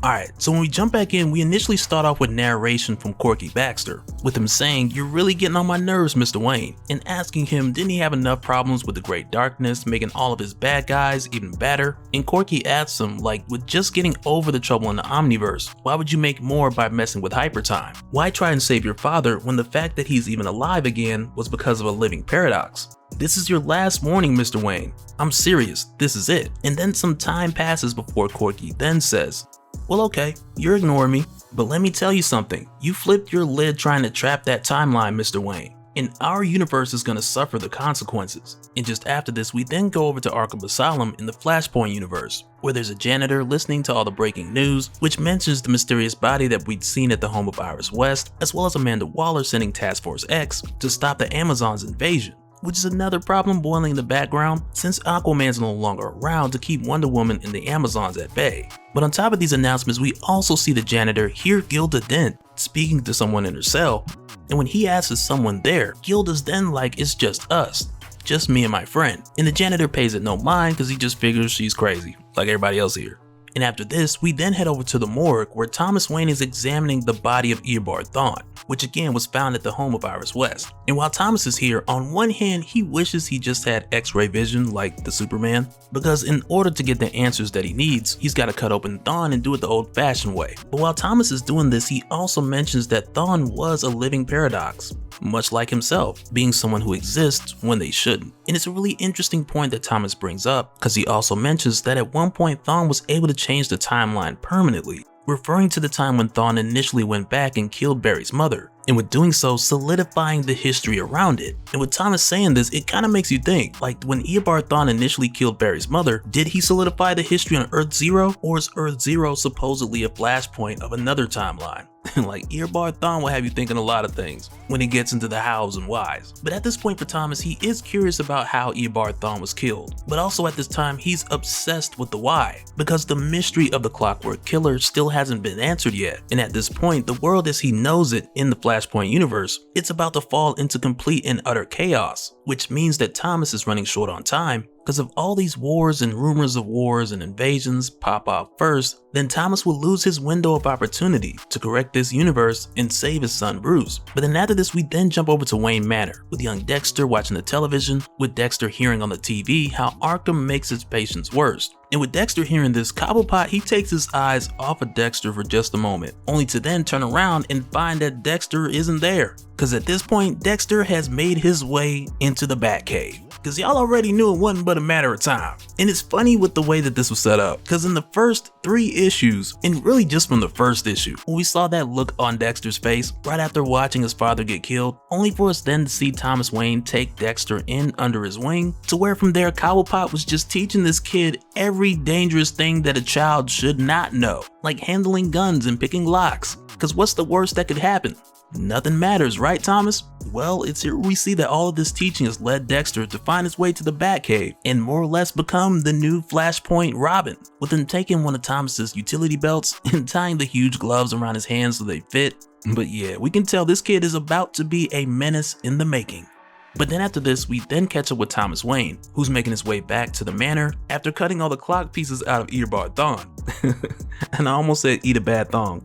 Alright, so when we jump back in, we initially start off with narration from Corky Baxter, with him saying, "You're really getting on my nerves, Mr. Wayne," and asking him didn't he have enough problems with the Great Darkness, making all of his bad guys even badder. And Corky asks him, like, with just getting over the trouble in the Omniverse, why would you make more by messing with hypertime? Why try and save your father when the fact that he's even alive again was because of a living paradox? This is your last warning, Mr. Wayne. I'm serious, this is it. And then some time passes before Corky then says, "Well, okay, you're ignoring me, but let me tell you something. You flipped your lid trying to trap that timeline, Mr. Wayne, and our universe is gonna suffer the consequences." And just after this, we then go over to Arkham Asylum in the Flashpoint universe, where there's a janitor listening to all the breaking news, which mentions the mysterious body that we'd seen at the home of Iris West, as well as Amanda Waller sending Task Force X to stop the Amazons' invasion. Which is another problem boiling in the background, since Aquaman's no longer around to keep Wonder Woman and the Amazons at bay. But on top of these announcements, we also see the janitor hear Gilda Dent speaking to someone in her cell, and when he asks is someone there, Gilda's then like, "It's just us, just me and my friend," and the janitor pays it no mind because he just figures she's crazy, like everybody else here. And after this, we then head over to the morgue where Thomas Wayne is examining the body of Eobard Thawne, which again was found at the home of Iris West. And while Thomas is here, on one hand he wishes he just had X-ray vision like the Superman, because in order to get the answers that he needs, he's got to cut open Thawne and do it the old-fashioned way. But while Thomas is doing this, he also mentions that Thawne was a living paradox, much like himself, being someone who exists when they shouldn't. And it's a really interesting point that Thomas brings up, because he also mentions that at one point Thawne was able to change the timeline permanently, referring to the time when Thawne initially went back and killed Barry's mother, and with doing so solidifying the history around it. And with Thomas saying this, it kind of makes you think, like when Eobard Thawne initially killed Barry's mother, did he solidify the history on Earth Zero, or is Earth Zero supposedly a flashpoint of another timeline? Like Eobard Thawne will have you thinking a lot of things when he gets into the hows and whys. But at this point for Thomas, he is curious about how Eobard Thawne was killed, but also at this time he's obsessed with the why, because the mystery of the Clockwork Killer still hasn't been answered yet. And at this point, the world as he knows it in the Flashpoint universe, it's about to fall into complete and utter chaos, which means that Thomas is running short on time. Because if all these wars and rumors of wars and invasions pop off first, then Thomas will lose his window of opportunity to correct this universe and save his son Bruce. But then after this, we then jump over to Wayne Manor, with young Dexter watching the television, with Dexter hearing on the TV how Arkham makes his patients worse. And with Dexter hearing this, Cobblepot, he takes his eyes off of Dexter for just a moment, only to then turn around and find that Dexter isn't there. Cause at this point, Dexter has made his way into the Batcave. Cause y'all already knew it wasn't but a matter of time. And it's funny with the way that this was set up, cause in the first 3 issues, and really just from the first issue, when we saw that look on Dexter's face right after watching his father get killed, only for us then to see Thomas Wayne take Dexter in under his wing, to where from there Cobblepot was just teaching this kid every dangerous thing that a child should not know, like handling guns and picking locks, cause what's the worst that could happen? Nothing matters, right Thomas? Well, it's here we see that all of this teaching has led Dexter to find his way to the Batcave and more or less become the new Flashpoint Robin, with him taking one of Thomas's utility belts and tying the huge gloves around his hands so they fit. But yeah, we can tell this kid is about to be a menace in the making. But then after this, we then catch up with Thomas Wayne, who's making his way back to the manor after cutting all the clock pieces out of Eobard Thawne. And I almost said eat a bad thong.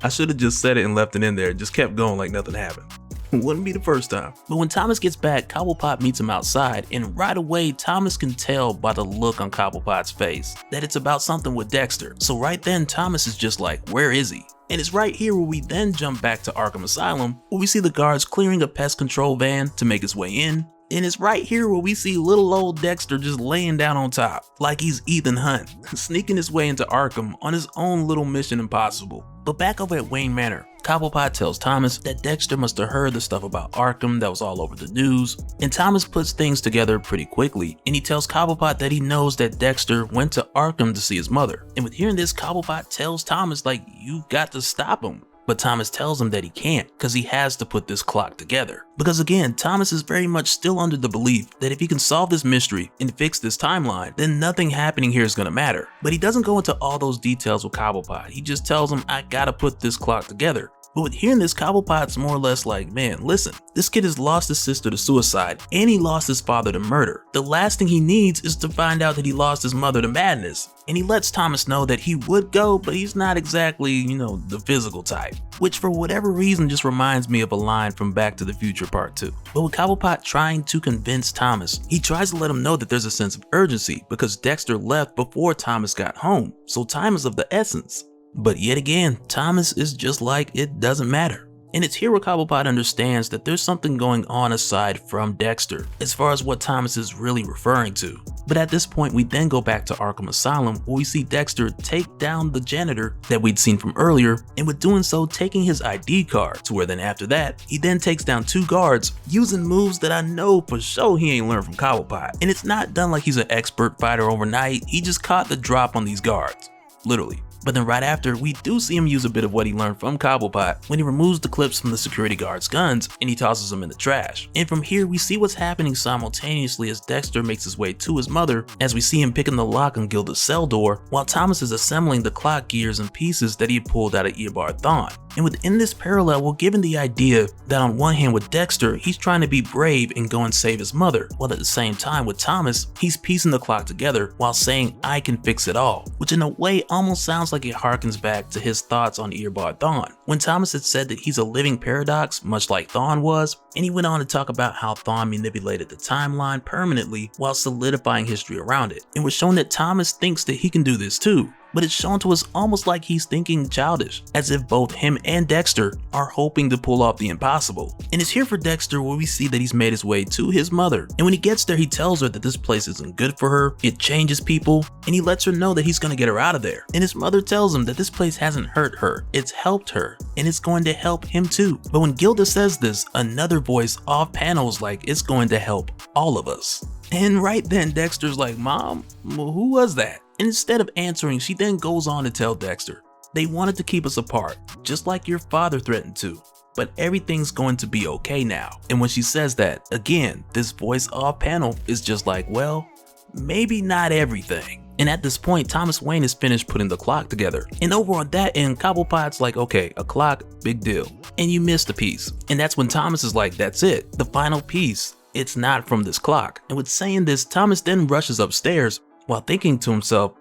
I should have just said it and left it in there, just kept going like nothing happened. Wouldn't be the first time. But when Thomas gets back, Cobblepot meets him outside, and right away Thomas can tell by the look on Cobblepot's face that it's about something with Dexter. So right then Thomas is just like, where is he? And it's right here where we then jump back to Arkham Asylum, where we see the guards clearing a pest control van to make his way in. And it's right here where we see little old Dexter just laying down on top, like he's Ethan Hunt, sneaking his way into Arkham on his own little Mission Impossible. But back over at Wayne Manor, Cobblepot tells Thomas that Dexter must have heard the stuff about Arkham that was all over the news, and Thomas puts things together pretty quickly, and he tells Cobblepot that he knows that Dexter went to Arkham to see his mother. And with hearing this, Cobblepot tells Thomas like, you've got to stop him. But Thomas tells him that he can't, because he has to put this clock together. Because again, Thomas is very much still under the belief that if he can solve this mystery and fix this timeline, then nothing happening here is gonna matter. But he doesn't go into all those details with Cobblepot. He just tells him, I gotta put this clock together. But with hearing this, Cobblepot's more or less like, man, listen, this kid has lost his sister to suicide and he lost his father to murder. The last thing he needs is to find out that he lost his mother to madness. And he lets Thomas know that he would go, but he's not exactly, the physical type. Which for whatever reason just reminds me of a line from Back to the Future Part 2. But with Cobblepot trying to convince Thomas, he tries to let him know that there's a sense of urgency because Dexter left before Thomas got home, so time is of the essence. But yet again, Thomas is just like, it doesn't matter. And it's here where Cobblepot understands that there's something going on aside from Dexter, as far as what Thomas is really referring to. But at this point, we then go back to Arkham Asylum, where we see Dexter take down the janitor that we'd seen from earlier, and with doing so, taking his ID card, to where then after that, he then takes down 2 guards, using moves that I know for sure he ain't learned from Cobblepot. And it's not done like he's an expert fighter overnight, he just caught the drop on these guards. Literally. But then right after, we do see him use a bit of what he learned from Cobblepot when he removes the clips from the security guard's guns and he tosses them in the trash. And from here, we see what's happening simultaneously as Dexter makes his way to his mother, as we see him picking the lock on Gilda's cell door, while Thomas is assembling the clock gears and pieces that he had pulled out of Eobard Thawne. And within this parallel, we're given the idea that on one hand with Dexter, he's trying to be brave and go and save his mother, while at the same time with Thomas, he's piecing the clock together while saying, I can fix it all, which in a way almost sounds like it harkens back to his thoughts on Eobard Thawne, when Thomas had said that he's a living paradox, much like Thawne was, and he went on to talk about how Thawne manipulated the timeline permanently while solidifying history around it, and was shown that Thomas thinks that he can do this too. But it's shown to us almost like he's thinking childish, as if both him and Dexter are hoping to pull off the impossible. And it's here for Dexter where we see that he's made his way to his mother, and when he gets there he tells her that this place isn't good for her, it changes people, and he lets her know that he's gonna get her out of there. And his mother tells him that this place hasn't hurt her, it's helped her, and it's going to help him too. But when Gilda says this, another voice off panel is like, it's going to help all of us. And right then Dexter's like, Mom, who was that? And instead of answering, she then goes on to tell Dexter, they wanted to keep us apart, just like your father threatened to, but everything's going to be okay now. And when she says that, again, this voice off panel is just like, well, maybe not everything. And at this point, Thomas Wayne is finished putting the clock together. And over on that end, Cobblepot's like, okay, a clock, big deal. And you missed a piece. And that's when Thomas is like, that's it, the final piece. It's not from this clock. And with saying this, Thomas then rushes upstairs while thinking to himself,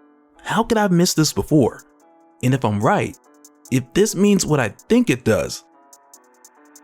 how could I have missed this before? And if I'm right, if this means what I think it does,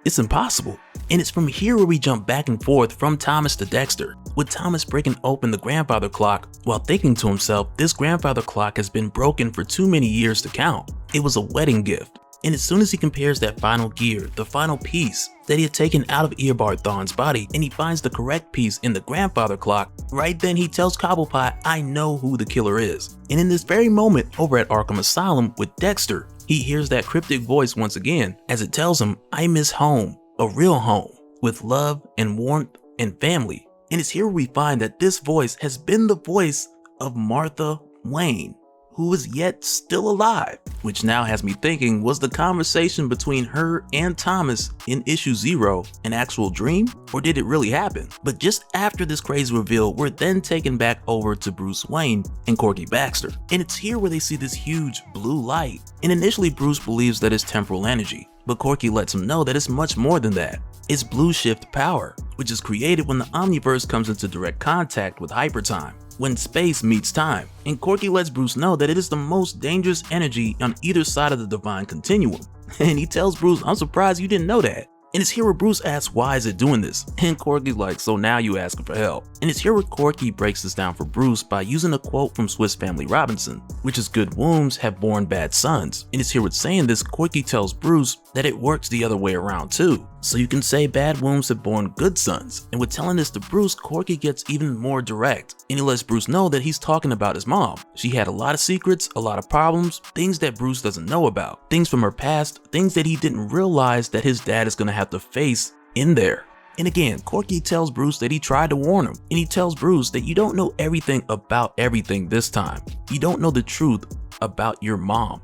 it's impossible. And it's from here where we jump back and forth from Thomas to Dexter, with Thomas breaking open the grandfather clock while thinking to himself, this grandfather clock has been broken for too many years to count. It was a wedding gift. And as soon as he compares that final gear, the final piece that he had taken out of Eobard Thawne's body, and he finds the correct piece in the grandfather clock, right then he tells Cobblepot, I know who the killer is. And in this very moment over at Arkham Asylum with Dexter, he hears that cryptic voice once again as it tells him, I miss home, a real home, with love and warmth and family. And it's here we find that this voice has been the voice of Martha Wayne, who is yet still alive, which now has me thinking, was the conversation between her and Thomas in issue 0 an actual dream, or did it really happen? But just after this crazy reveal, we're then taken back over to Bruce Wayne and Corky Baxter, and it's here where they see this huge blue light, and initially Bruce believes that it's temporal energy, but Corky lets him know that it's much more than that. It's blue shift power, which is created when the Omniverse comes into direct contact with hypertime, when space meets time, and Corky lets Bruce know that it is the most dangerous energy on either side of the divine continuum. And he tells Bruce, I'm surprised you didn't know that. And it's here where Bruce asks, why is it doing this? And Corky's like, so now you asking for help. And it's here where Corky breaks this down for Bruce by using a quote from Swiss Family Robinson, which is good wombs have born bad sons. And it's here with saying this, Corky tells Bruce that it works the other way around too. So you can say bad wombs have born good sons. And with telling this to Bruce, Corky gets even more direct, and he lets Bruce know that he's talking about his mom. She had a lot of secrets, a lot of problems, things that Bruce doesn't know about, things from her past, things that he didn't realize that his dad is gonna have to face in there. And again, Corky tells Bruce that he tried to warn him, and he tells Bruce that you don't know everything about everything this time. You don't know the truth about your mom.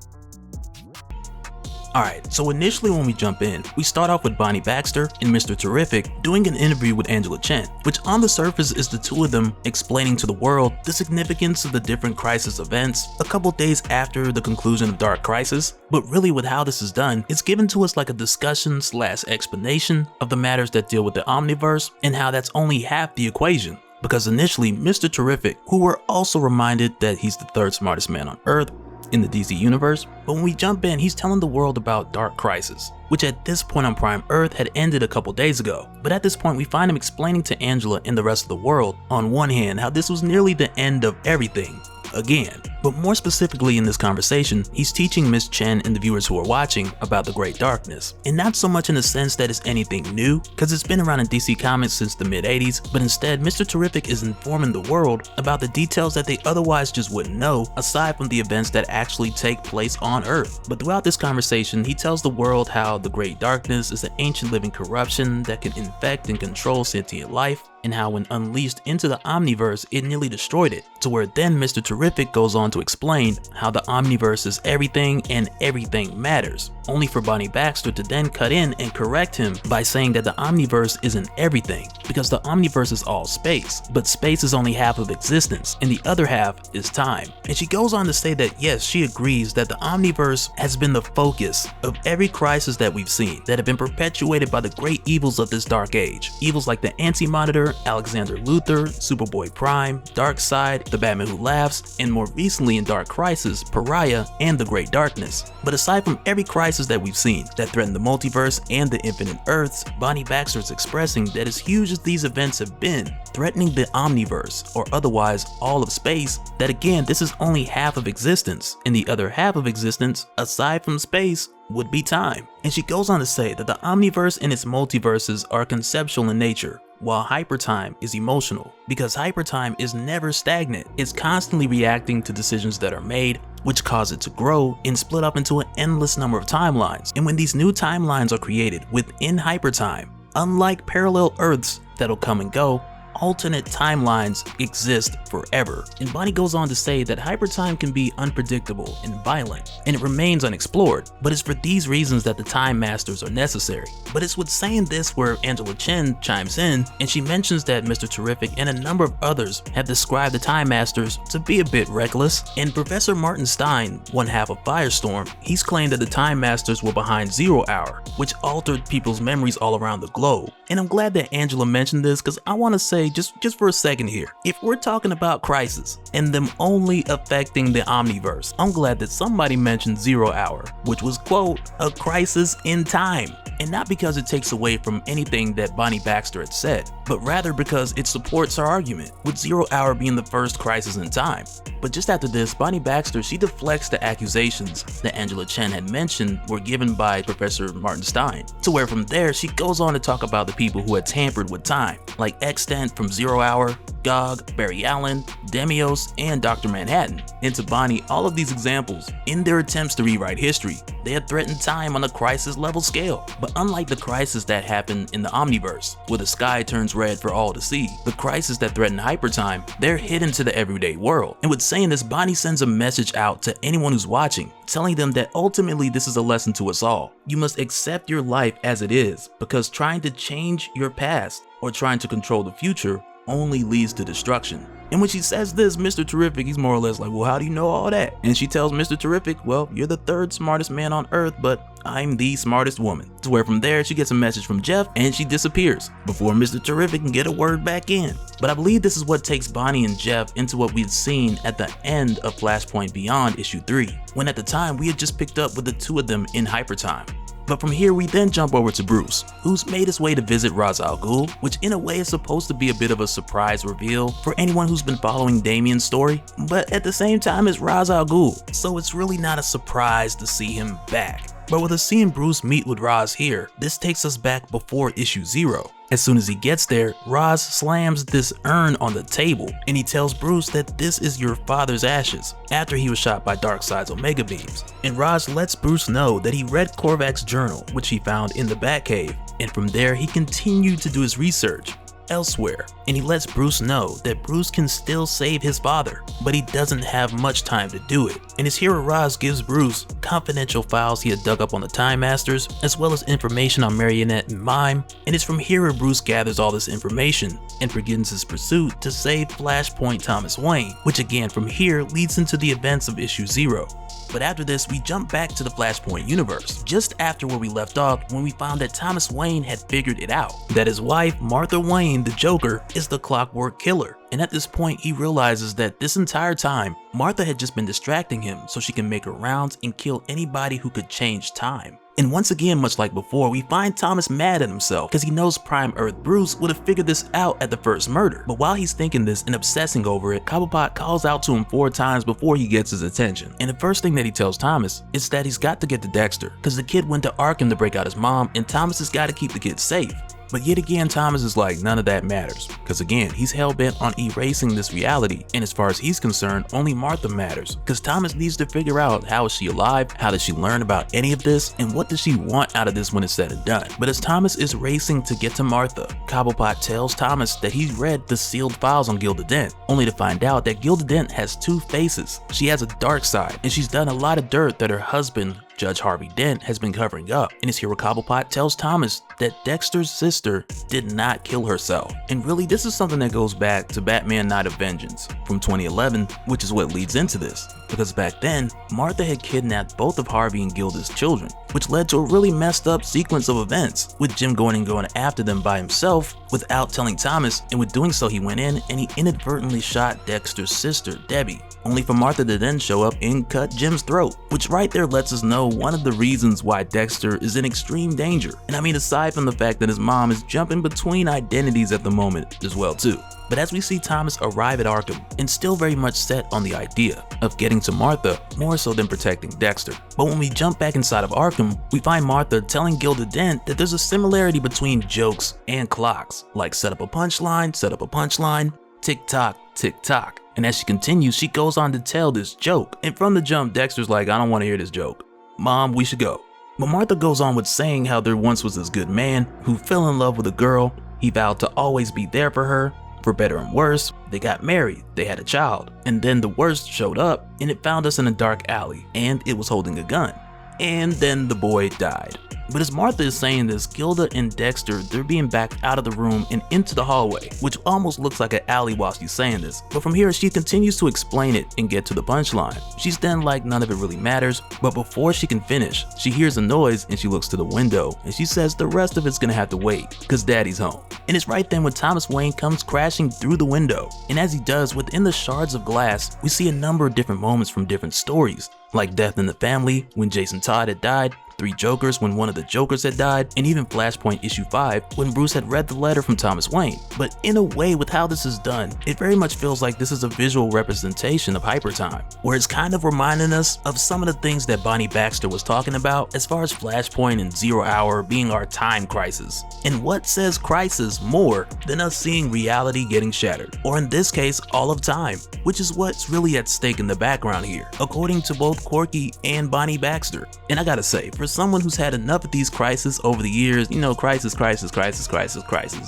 Alright, so initially when we jump in, we start off with Bonnie Baxter and Mr. Terrific doing an interview with Angela Chen, which on the surface is the two of them explaining to the world the significance of the different Crisis events a couple days after the conclusion of Dark Crisis. But really with how this is done, it's given to us like a discussion / explanation of the matters that deal with the Omniverse and how that's only half the equation. Because initially, Mr. Terrific, who we're also reminded that he's the third smartest man on Earth in the DC universe, but when we jump in, he's telling the world about Dark Crisis, which at this point on Prime Earth had ended a couple days ago. But at this point, we find him explaining to Angela and the rest of the world, on one hand, how this was nearly the end of everything, again. But more specifically in this conversation, he's teaching Miss Chen and the viewers who are watching about the Great Darkness. And not so much in the sense that it's anything new, because it's been around in DC Comics since the mid-80s, but instead Mr. Terrific is informing the world about the details that they otherwise just wouldn't know, aside from the events that actually take place on Earth. But throughout this conversation, he tells the world how the Great Darkness is an ancient living corruption that can infect and control sentient life, and how when unleashed into the Omniverse, it nearly destroyed it, to where then Mr. Terrific goes on to explain how the Omniverse is everything and everything matters, only for Bonnie Baxter to then cut in and correct him by saying that the Omniverse isn't everything, because the Omniverse is all space, but space is only half of existence, and the other half is time. And she goes on to say that yes, she agrees that the Omniverse has been the focus of every crisis that we've seen, that have been perpetuated by the great evils of this dark age. Evils like the Anti-Monitor, Alexander Luthor, Superboy Prime, Darkseid, the Batman Who Laughs, and more recently in Dark Crisis, Pariah, and the Great Darkness. But aside from every crisis that we've seen that threaten the multiverse and the infinite Earths, Bonnie Baxter is expressing that as huge as these events have been, threatening the Omniverse, or otherwise all of space, that again, this is only half of existence, and the other half of existence, aside from space, would be time. And she goes on to say that the Omniverse and its multiverses are conceptual in nature, while hypertime is emotional, because hypertime is never stagnant. It's constantly reacting to decisions that are made, which cause it to grow and split up into an endless number of timelines. And when these new timelines are created within hypertime, unlike parallel Earths that'll come and go, alternate timelines exist forever. And Bonnie goes on to say that hypertime can be unpredictable and violent, and it remains unexplored, but it's for these reasons that the Time Masters are necessary. But it's with saying this where Angela Chen chimes in, and she mentions that Mr. Terrific and a number of others have described the Time Masters to be a bit reckless. And Professor Martin Stein, one half of Firestorm, he's claimed that the Time Masters were behind 0 Hour, which altered people's memories all around the globe. And I'm glad that Angela mentioned this, because I want to say just for a second here, if we're talking about Crisis and them only affecting the Omniverse, I'm glad that somebody mentioned 0 Hour, which was, quote, a crisis in time. And not because it takes away from anything that Bonnie Baxter had said, but rather because it supports her argument, with 0 Hour being the first crisis in time. But just after this, Bonnie Baxter, she deflects the accusations that Angela Chen had mentioned were given by Professor Martin Stein, to where from there she goes on to talk about the people who had tampered with time, like Extant from 0 Hour, Gog, Barry Allen, Demios, and Dr. Manhattan. And to Bonnie, all of these examples, in their attempts to rewrite history, they had threatened time on a crisis level scale. But unlike the crisis that happened in the Omniverse, where the sky turns red for all to see, the crisis that threaten hypertime, they're hidden to the everyday world. And with saying this, Bonnie sends a message out to anyone who's watching, telling them that ultimately this is a lesson to us all. You must accept your life as it is, because trying to change your past or trying to control the future only leads to destruction. And when she says this, Mr. Terrific, he's more or less like, well, how do you know all that? And she tells Mr. Terrific, well, you're the third smartest man on Earth, but I'm the smartest woman. To where from there, she gets a message from Jeff and she disappears before Mr. Terrific can get a word back in. But I believe this is what takes Bonnie and Jeff into what we'd seen at the end of Flashpoint Beyond issue 3, when at the time we had just picked up with the two of them in hypertime. But from here, we then jump over to Bruce, who's made his way to visit Ra's al Ghul, which in a way is supposed to be a bit of a surprise reveal for anyone who's been following Damian's story, but at the same time it's Ra's al Ghul, so it's really not a surprise to see him back. But with us seeing Bruce meet with Ra's here, this takes us back before issue 0. As soon as he gets there, Ra's slams this urn on the table, and he tells Bruce that this is your father's ashes, after he was shot by Darkseid's Omega Beams. And Ra's lets Bruce know that he read Korvac's journal, which he found in the Batcave, and from there he continued to do his research. elsewhere, and he lets Bruce know that Bruce can still save his father, but he doesn't have much time to do it. And his hero Roz gives Bruce confidential files he had dug up on the Time Masters, as well as information on Marionette and Mime, and it's from here where Bruce gathers all this information and begins his pursuit to save Flashpoint Thomas Wayne, which again from here leads into the events of issue 0. But after this, we jump back to the Flashpoint universe, just after where we left off when we found that Thomas Wayne had figured it out, that his wife, Martha Wayne, the Joker, is the Clockwork Killer. And at this point, he realizes that this entire time, Martha had just been distracting him so she can make her rounds and kill anybody who could change time. And once again, much like before, we find Thomas mad at himself because he knows Prime Earth Bruce would have figured this out at the first murder. But while he's thinking this and obsessing over it, Cobblepot calls out to him 4 times before he gets his attention. And the first thing that he tells Thomas is that he's got to get to Dexter because the kid went to Arkham to break out his mom and Thomas has got to keep the kid safe. But yet again, Thomas is like, none of that matters, because again, he's hell-bent on erasing this reality, and as far as he's concerned, only Martha matters, because Thomas needs to figure out how is she alive, how did she learn about any of this, and what does she want out of this when it's said and done. But as Thomas is racing to get to Martha, Cobblepot tells Thomas that he's read the sealed files on Gilda Dent, only to find out that Gilda Dent has 2 faces. She has a dark side, and she's done a lot of dirt that her husband, Judge Harvey Dent, has been covering up. And his hero Cobblepot tells Thomas that Dexter's sister did not kill herself. And really, this is something that goes back to Batman Night of Vengeance from 2011, which is what leads into this. Because back then, Martha had kidnapped both of Harvey and Gilda's children, which led to a really messed up sequence of events, with Jim going after them by himself without telling Thomas, and with doing so he went in and he inadvertently shot Dexter's sister, Debbie, only for Martha to then show up and cut Jim's throat, which right there lets us know one of the reasons why Dexter is in extreme danger. And I mean, aside from the fact that his mom is jumping between identities at the moment as well too. But as we see Thomas arrive at Arkham and still very much set on the idea of getting to Martha more so than protecting Dexter. But when we jump back inside of Arkham, we find Martha telling Gilda Dent that there's a similarity between jokes and clocks, like set up a punchline, tick tock, tick tock. And as she continues, she goes on to tell this joke. And from the jump, Dexter's like, I don't want to hear this joke. Mom, we should go. But Martha goes on with saying how there once was this good man who fell in love with a girl. He vowed to always be there for her, for better and worse. They got married, they had a child, and then the worst showed up and it found us in a dark alley and it was holding a gun. And then the boy died. But as Martha is saying this, Gilda and Dexter, they're being backed out of the room and into the hallway, which almost looks like an alley while she's saying this. But from here, she continues to explain it and get to the punchline. She's then like none of it really matters, but before she can finish, she hears a noise and she looks to the window and she says the rest of it's gonna have to wait, cause daddy's home. And it's right then when Thomas Wayne comes crashing through the window. And as he does, within the shards of glass, we see a number of different moments from different stories, like Death in the Family, when Jason Todd had died, 3 Jokers when one of the Jokers had died, and even Flashpoint issue 5 when Bruce had read the letter from Thomas Wayne. But in a way, with how this is done, it very much feels like this is a visual representation of Hyper Time, where it's kind of reminding us of some of the things that Bonnie Baxter was talking about as far as Flashpoint and 0 Hour being our time crisis. And what says crisis more than us seeing reality getting shattered, or in this case, all of time, which is what's really at stake in the background here, according to both Corky and Bonnie Baxter. And I gotta say, for someone who's had enough of these crises over the years, you know, crisis,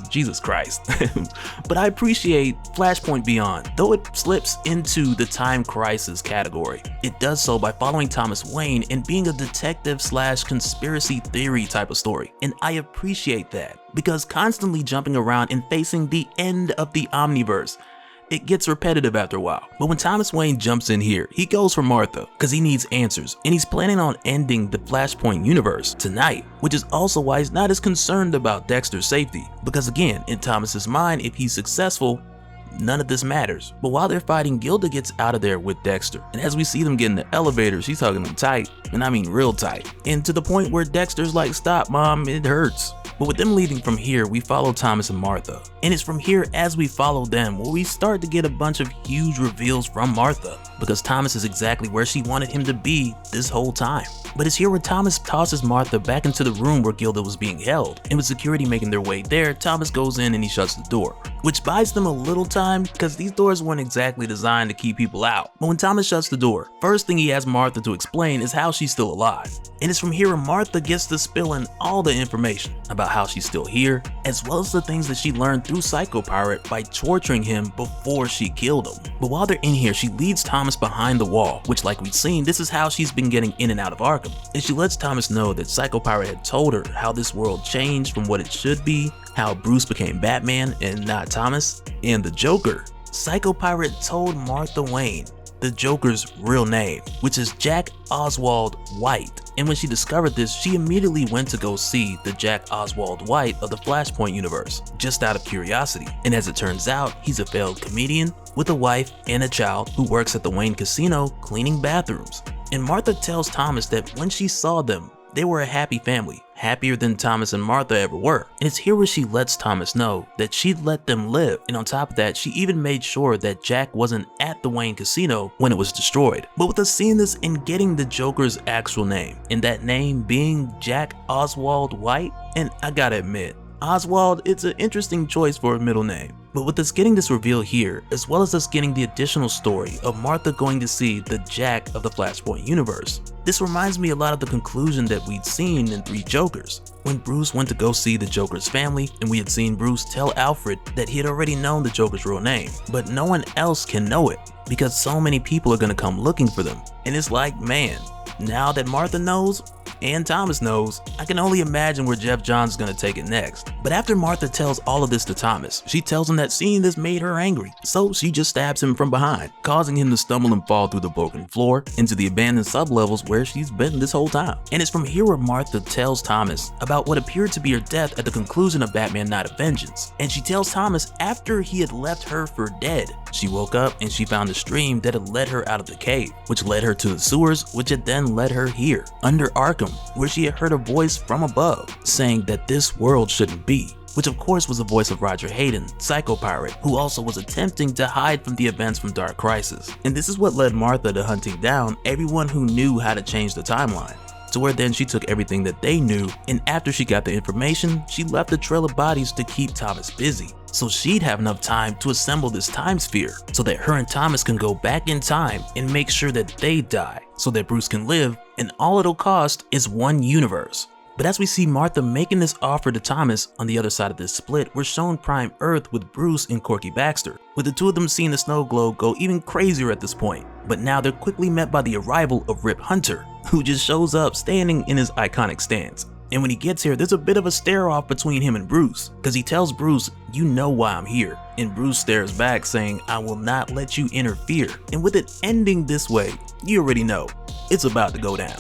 Jesus Christ. But I appreciate Flashpoint Beyond, though it slips into the time crisis category. It does so by following Thomas Wayne and being a detective / conspiracy theory type of story. And I appreciate that, because constantly jumping around and facing the end of the Omniverse, it gets repetitive after a while. But when Thomas Wayne jumps in here, he goes for Martha because he needs answers, and he's planning on ending the Flashpoint universe tonight, which is also why he's not as concerned about Dexter's safety, because again, in Thomas's mind, if he's successful, none of this matters. But while they're fighting, Gilda gets out of there with Dexter, and as we see them get in the elevator, she's hugging them tight, and I mean real tight, and to the point where Dexter's like, stop mom, it hurts. But with them leaving from here, we follow Thomas and Martha. And it's from here as we follow them where we start to get a bunch of huge reveals from Martha, because Thomas is exactly where she wanted him to be this whole time. But it's here where Thomas tosses Martha back into the room where Gilda was being held, and with security making their way there, Thomas goes in and he shuts the door. which buys them a little time because these doors weren't exactly designed to keep people out. But when Thomas shuts the door, first thing he asks Martha to explain is how she's still alive. And it's from here where Martha gets to spill in all the information about how she's still here, as well as the things that she learned through Psycho Pirate by torturing him before she killed him. But while they're in here, she leads Thomas behind the wall, which, like we've seen, this is how she's been getting in and out of Arkham. And she lets Thomas know that Psycho Pirate had told her how this world changed from what it should be, how Bruce became Batman and not Thomas, and the Joker. Psycho Pirate told Martha Wayne the Joker's real name, which is Jack Oswald White. And when she discovered this, she immediately went to go see the Jack Oswald White of the Flashpoint universe, just out of curiosity. And as it turns out, he's a failed comedian with a wife and a child who works at the Wayne Casino cleaning bathrooms. And Martha tells Thomas that when she saw them, they were a happy family, happier than Thomas and Martha ever were. And it's here where she lets Thomas know that she'd let them live. And on top of that, she even made sure that Jack wasn't at the Wayne Casino when it was destroyed. But with us seeing this and getting the Joker's actual name, and that name being Jack Oswald White, and I gotta admit, Oswald, it's an interesting choice for a middle name. But with us getting this reveal here, as well as us getting the additional story of Martha going to see the Jack of the Flashpoint universe, this reminds me a lot of the conclusion that we'd seen in Three Jokers, when Bruce went to go see the Joker's family, and we had seen Bruce tell Alfred that he had already known the Joker's real name, but no one else can know it because so many people are gonna come looking for them. And it's like, man, now that Martha knows, and Thomas knows, I can only imagine where Geoff Johns is gonna take it next. But after Martha tells all of this to Thomas, she tells him that seeing this made her angry, so she just stabs him from behind, causing him to stumble and fall through the broken floor into the abandoned sublevels where she's been this whole time. And it's from here where Martha tells Thomas about what appeared to be her death at the conclusion of Batman Night of Vengeance. And she tells Thomas after he had left her for dead. She woke up and she found a stream that had led her out of the cave, which led her to the sewers, which had then led her here, under Arkham, where she had heard a voice from above saying that this world shouldn't be, which of course was the voice of Roger Hayden, Psycho Pirate, who also was attempting to hide from the events from Dark Crisis. And this is what led Martha to hunting down everyone who knew how to change the timeline. To where then she took everything that they knew, and after she got the information, she left a trail of bodies to keep Thomas busy, so she'd have enough time to assemble this time sphere so that her and Thomas can go back in time and make sure that they die so that Bruce can live, and all it'll cost is one universe. But as we see Martha making this offer to Thomas, on the other side of this split, we're shown Prime Earth with Bruce and Corky Baxter, with the two of them seeing the snow globe go even crazier at this point. But now they're quickly met by the arrival of Rip Hunter, who just shows up standing in his iconic stance. And when he gets here, there's a bit of a stare off between him and Bruce, because he tells Bruce, "You know why I'm here." And Bruce stares back saying, "I will not let you interfere." And with it ending this way, you already know, it's about to go down.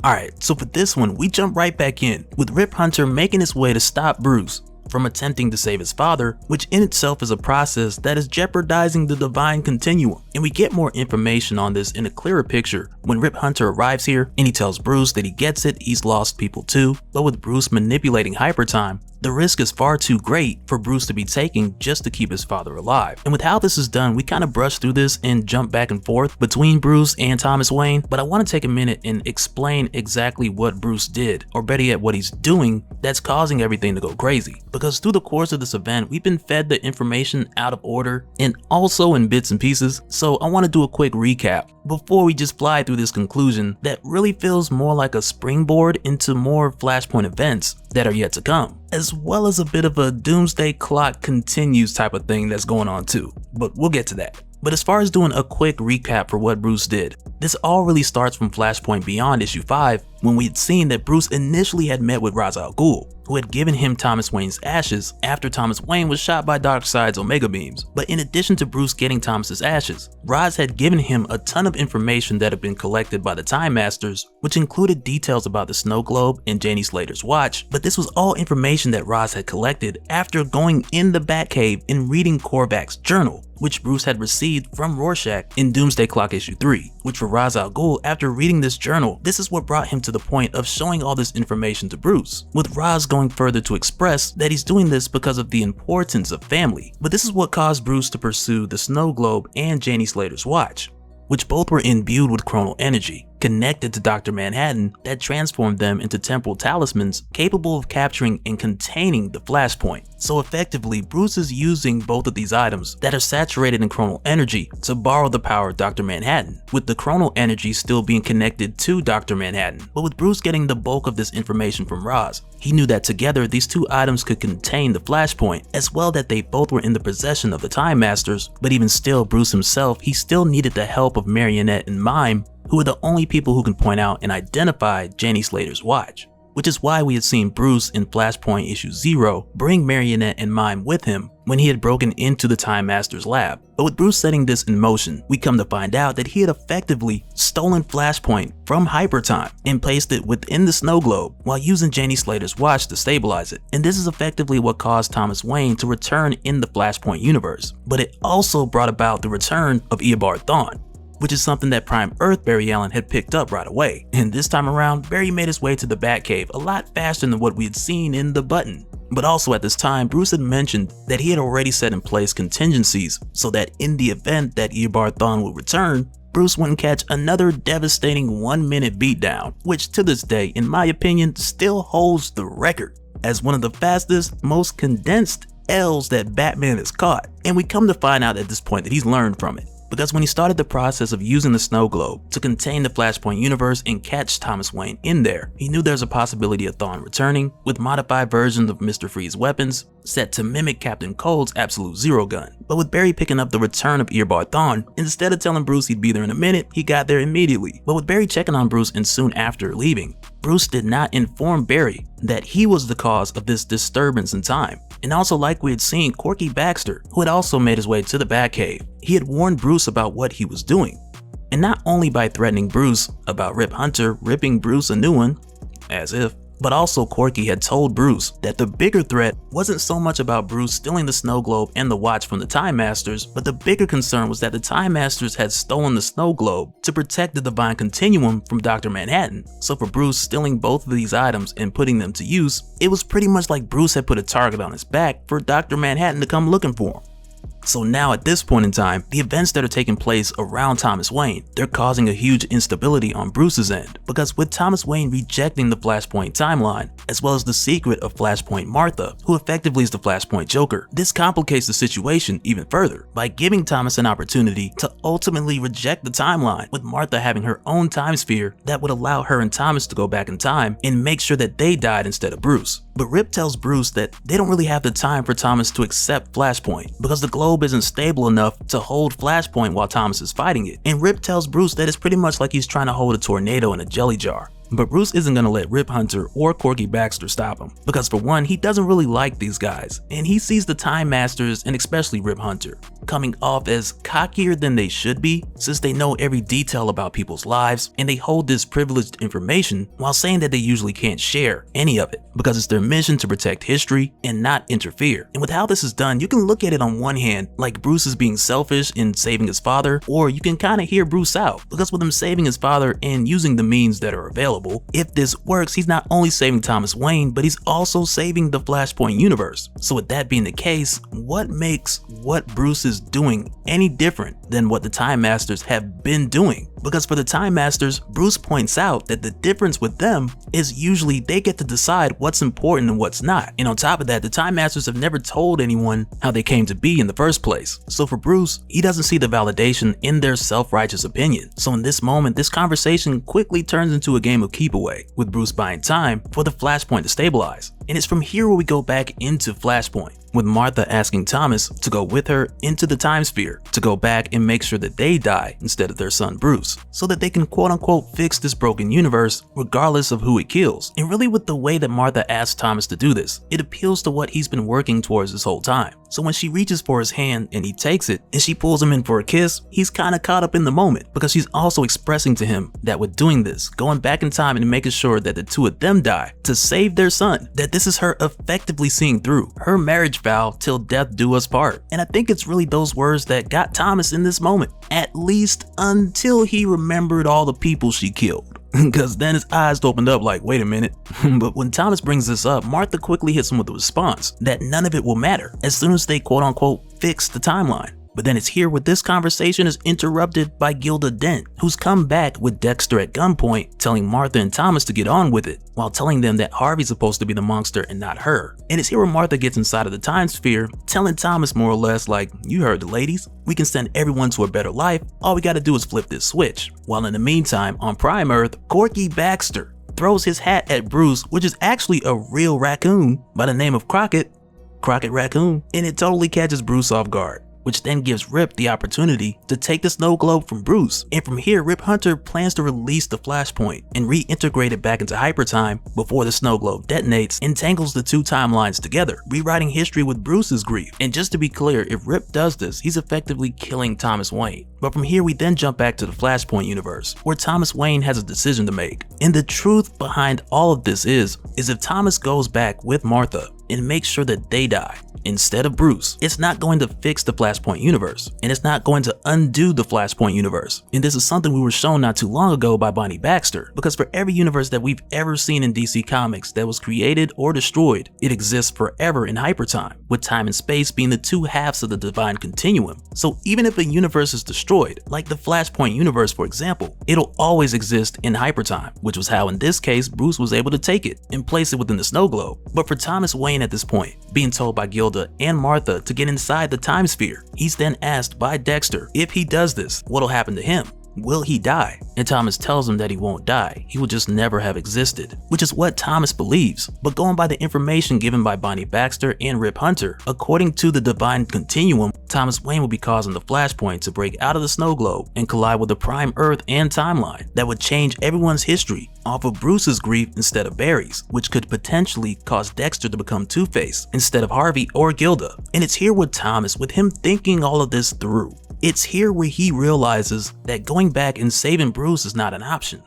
Alright, so for this one, we jump right back in, with Rip Hunter making his way to stop Bruce from attempting to save his father, which in itself is a process that is jeopardizing the divine continuum. And we get more information on this in a clearer picture when Rip Hunter arrives here and he tells Bruce that he gets it, he's lost people too, but with Bruce manipulating hypertime, the risk is far too great for Bruce to be taking just to keep his father alive. And with how this is done, we kind of brush through this and jump back and forth between Bruce and Thomas Wayne, but I want to take a minute and explain exactly what Bruce did, or better yet what he's doing that's causing everything to go crazy. Because through the course of this event, we've been fed the information out of order and also in bits and pieces, so I want to do a quick recap before we just fly through this conclusion that really feels more like a springboard into more Flashpoint events that are yet to come, as well as a bit of a doomsday clock continues type of thing that's going on too, but we'll get to that. But as far as doing a quick recap for what Bruce did, this all really starts from Flashpoint Beyond issue 5, when we had seen that Bruce initially had met with Ra's al Ghul, who had given him Thomas Wayne's ashes after Thomas Wayne was shot by Darkseid's Omega Beams. But in addition to Bruce getting Thomas's ashes, Ra's had given him a ton of information that had been collected by the Time Masters, which included details about the Snow Globe and Janie Slater's watch, but this was all information that Ra's had collected after going in the Batcave and reading Korvac's journal, which Bruce had received from Rorschach in Doomsday Clock issue 3, which for Ra's al Ghul, after reading this journal, this is what brought him to the point of showing all this information to Bruce, with Ra's going further to express that he's doing this because of the importance of family. But this is what caused Bruce to pursue the Snow Globe and Janie Slater's watch, which both were imbued with chronal energy. connected to Dr. Manhattan that transformed them into temporal talismans capable of capturing and containing the Flashpoint. So effectively, Bruce is using both of these items that are saturated in chronal energy to borrow the power of Dr. Manhattan, with the chronal energy still being connected to Dr. Manhattan. But with Bruce getting the bulk of this information from Ra's, he knew that together these two items could contain the Flashpoint, as well that they both were in the possession of the Time Masters. But even still, Bruce himself, he still needed the help of Marionette and Mime, who are the only people who can point out and identify Janie Slater's watch. Which is why we had seen Bruce in Flashpoint issue 0 bring Marionette and Mime with him when he had broken into the Time Master's lab. But with Bruce setting this in motion, we come to find out that he had effectively stolen Flashpoint from Hypertime and placed it within the snow globe while using Janie Slater's watch to stabilize it. And this is effectively what caused Thomas Wayne to return in the Flashpoint universe. But it also brought about the return of Eobard Thawne, which is something that Prime Earth Barry Allen had picked up right away. And this time around, Barry made his way to the Batcave a lot faster than what we had seen in The Button. But also at this time, Bruce had mentioned that he had already set in place contingencies so that in the event that Eobard Thawne would return, Bruce wouldn't catch another devastating 1-minute beatdown, which to this day, in my opinion, still holds the record as one of the fastest, most condensed L's that Batman has caught. And we come to find out at this point that he's learned from it. Because when he started the process of using the snow globe to contain the Flashpoint universe and catch Thomas Wayne in there, he knew there's a possibility of Thawne returning with modified versions of Mr. Freeze's weapons set to mimic Captain Cold's Absolute Zero gun. But with Barry picking up the return of Eobard Thawne, instead of telling Bruce he'd be there in a minute, he got there immediately. But with Barry checking on Bruce and soon after leaving, Bruce did not inform Barry that he was the cause of this disturbance in time. And also, like we had seen, Corky Baxter, who had also made his way to the Batcave, he had warned Bruce about what he was doing. And not only by threatening Bruce about Rip Hunter ripping Bruce a new one, as if, but also Corky had told Bruce that the bigger threat wasn't so much about Bruce stealing the snow globe and the watch from the Time Masters, but the bigger concern was that the Time Masters had stolen the snow globe to protect the Divine Continuum from Dr. Manhattan. So for Bruce stealing both of these items and putting them to use, it was pretty much like Bruce had put a target on his back for Dr. Manhattan to come looking for him. So now at this point in time, the events that are taking place around Thomas Wayne, they're causing a huge instability on Bruce's end, because with Thomas Wayne rejecting the Flashpoint timeline, as well as the secret of Flashpoint Martha, who effectively is the Flashpoint Joker, this complicates the situation even further by giving Thomas an opportunity to ultimately reject the timeline, with Martha having her own time sphere that would allow her and Thomas to go back in time and make sure that they died instead of Bruce. But Rip tells Bruce that they don't really have the time for Thomas to accept Flashpoint because the globe isn't stable enough to hold Flashpoint while Thomas is fighting it. And Rip tells Bruce that it's pretty much like he's trying to hold a tornado in a jelly jar. But Bruce isn't going to let Rip Hunter or Corky Baxter stop him, because for one, he doesn't really like these guys, and he sees the Time Masters, and especially Rip Hunter, coming off as cockier than they should be, since they know every detail about people's lives, and they hold this privileged information while saying that they usually can't share any of it, because it's their mission to protect history and not interfere. And with how this is done, you can look at it on one hand like Bruce is being selfish in saving his father, or you can kind of hear Bruce out, because with him saving his father and using the means that are available, if this works, he's not only saving Thomas Wayne, but he's also saving the Flashpoint universe. So with that being the case, what makes what Bruce is doing any different than what the Time Masters have been doing? Because for the Time Masters, Bruce points out that the difference with them is usually they get to decide what's important and what's not. And on top of that, the Time Masters have never told anyone how they came to be in the first place. So for Bruce, he doesn't see the validation in their self-righteous opinion. So in this moment, this conversation quickly turns into a game of keep away, with Bruce buying time for the Flashpoint to stabilize. And it's from here where we go back into Flashpoint, with Martha asking Thomas to go with her into the time sphere to go back and make sure that they die instead of their son Bruce, so that they can quote unquote fix this broken universe regardless of who it kills. And really with the way that Martha asks Thomas to do this, it appeals to what he's been working towards this whole time. So when she reaches for his hand and he takes it and she pulls him in for a kiss, he's kind of caught up in the moment, because she's also expressing to him that with doing this, going back in time and making sure that the two of them die to save their son, that this is her effectively seeing through her marriage vow till death do us part. And I think it's really those words that got Thomas in this moment, at least until he remembered all the people she killed. Because then his eyes opened up like, wait a minute. But when Thomas brings this up, Martha quickly hits him with a response that none of it will matter as soon as they quote unquote fix the timeline. But then it's here where this conversation is interrupted by Gilda Dent, who's come back with Dexter at gunpoint, telling Martha and Thomas to get on with it, while telling them that Harvey's supposed to be the monster and not her. And it's here where Martha gets inside of the time sphere, telling Thomas more or less like, you heard the ladies, we can send everyone to a better life, all we gotta do is flip this switch. While in the meantime, on Prime Earth, Corky Baxter throws his hat at Bruce, which is actually a real raccoon by the name of Crockett Raccoon, and it totally catches Bruce off guard, which then gives Rip the opportunity to take the snow globe from Bruce. And from here, Rip Hunter plans to release the Flashpoint and reintegrate it back into hypertime before the snow globe detonates and tangles the two timelines together, rewriting history with Bruce's grief. And just to be clear, if Rip does this, he's effectively killing Thomas Wayne. But from here, we then jump back to the Flashpoint universe, where Thomas Wayne has a decision to make. And the truth behind all of this is if Thomas goes back with Martha and makes sure that they die instead of Bruce, it's not going to fix the Flashpoint universe, and it's not going to undo the Flashpoint universe. And this is something we were shown not too long ago by Bonnie Baxter, because for every universe that we've ever seen in DC Comics that was created or destroyed, it exists forever in hypertime, with time and space being the two halves of the divine continuum. So even if a universe is destroyed, like the Flashpoint universe for example, it'll always exist in hypertime, which was how in this case Bruce was able to take it and place it within the snow globe. But for Thomas Wayne at this point, being told by Gilda and Martha to get inside the time sphere, he's then asked by Dexter if he does this, what'll happen to him? Will he die? And Thomas tells him that he won't die, he will just never have existed, which is what Thomas believes. But going by the information given by Bonnie Baxter and Rip Hunter, according to the divine continuum, Thomas Wayne will be causing the Flashpoint to break out of the snow globe and collide with the Prime Earth and timeline that would change everyone's history off of Bruce's grief instead of Barry's, which could potentially cause Dexter to become Two-Face instead of Harvey or Gilda. And it's here with Thomas, with him thinking all of this through, it's here where he realizes that going back and saving Bruce is not an option.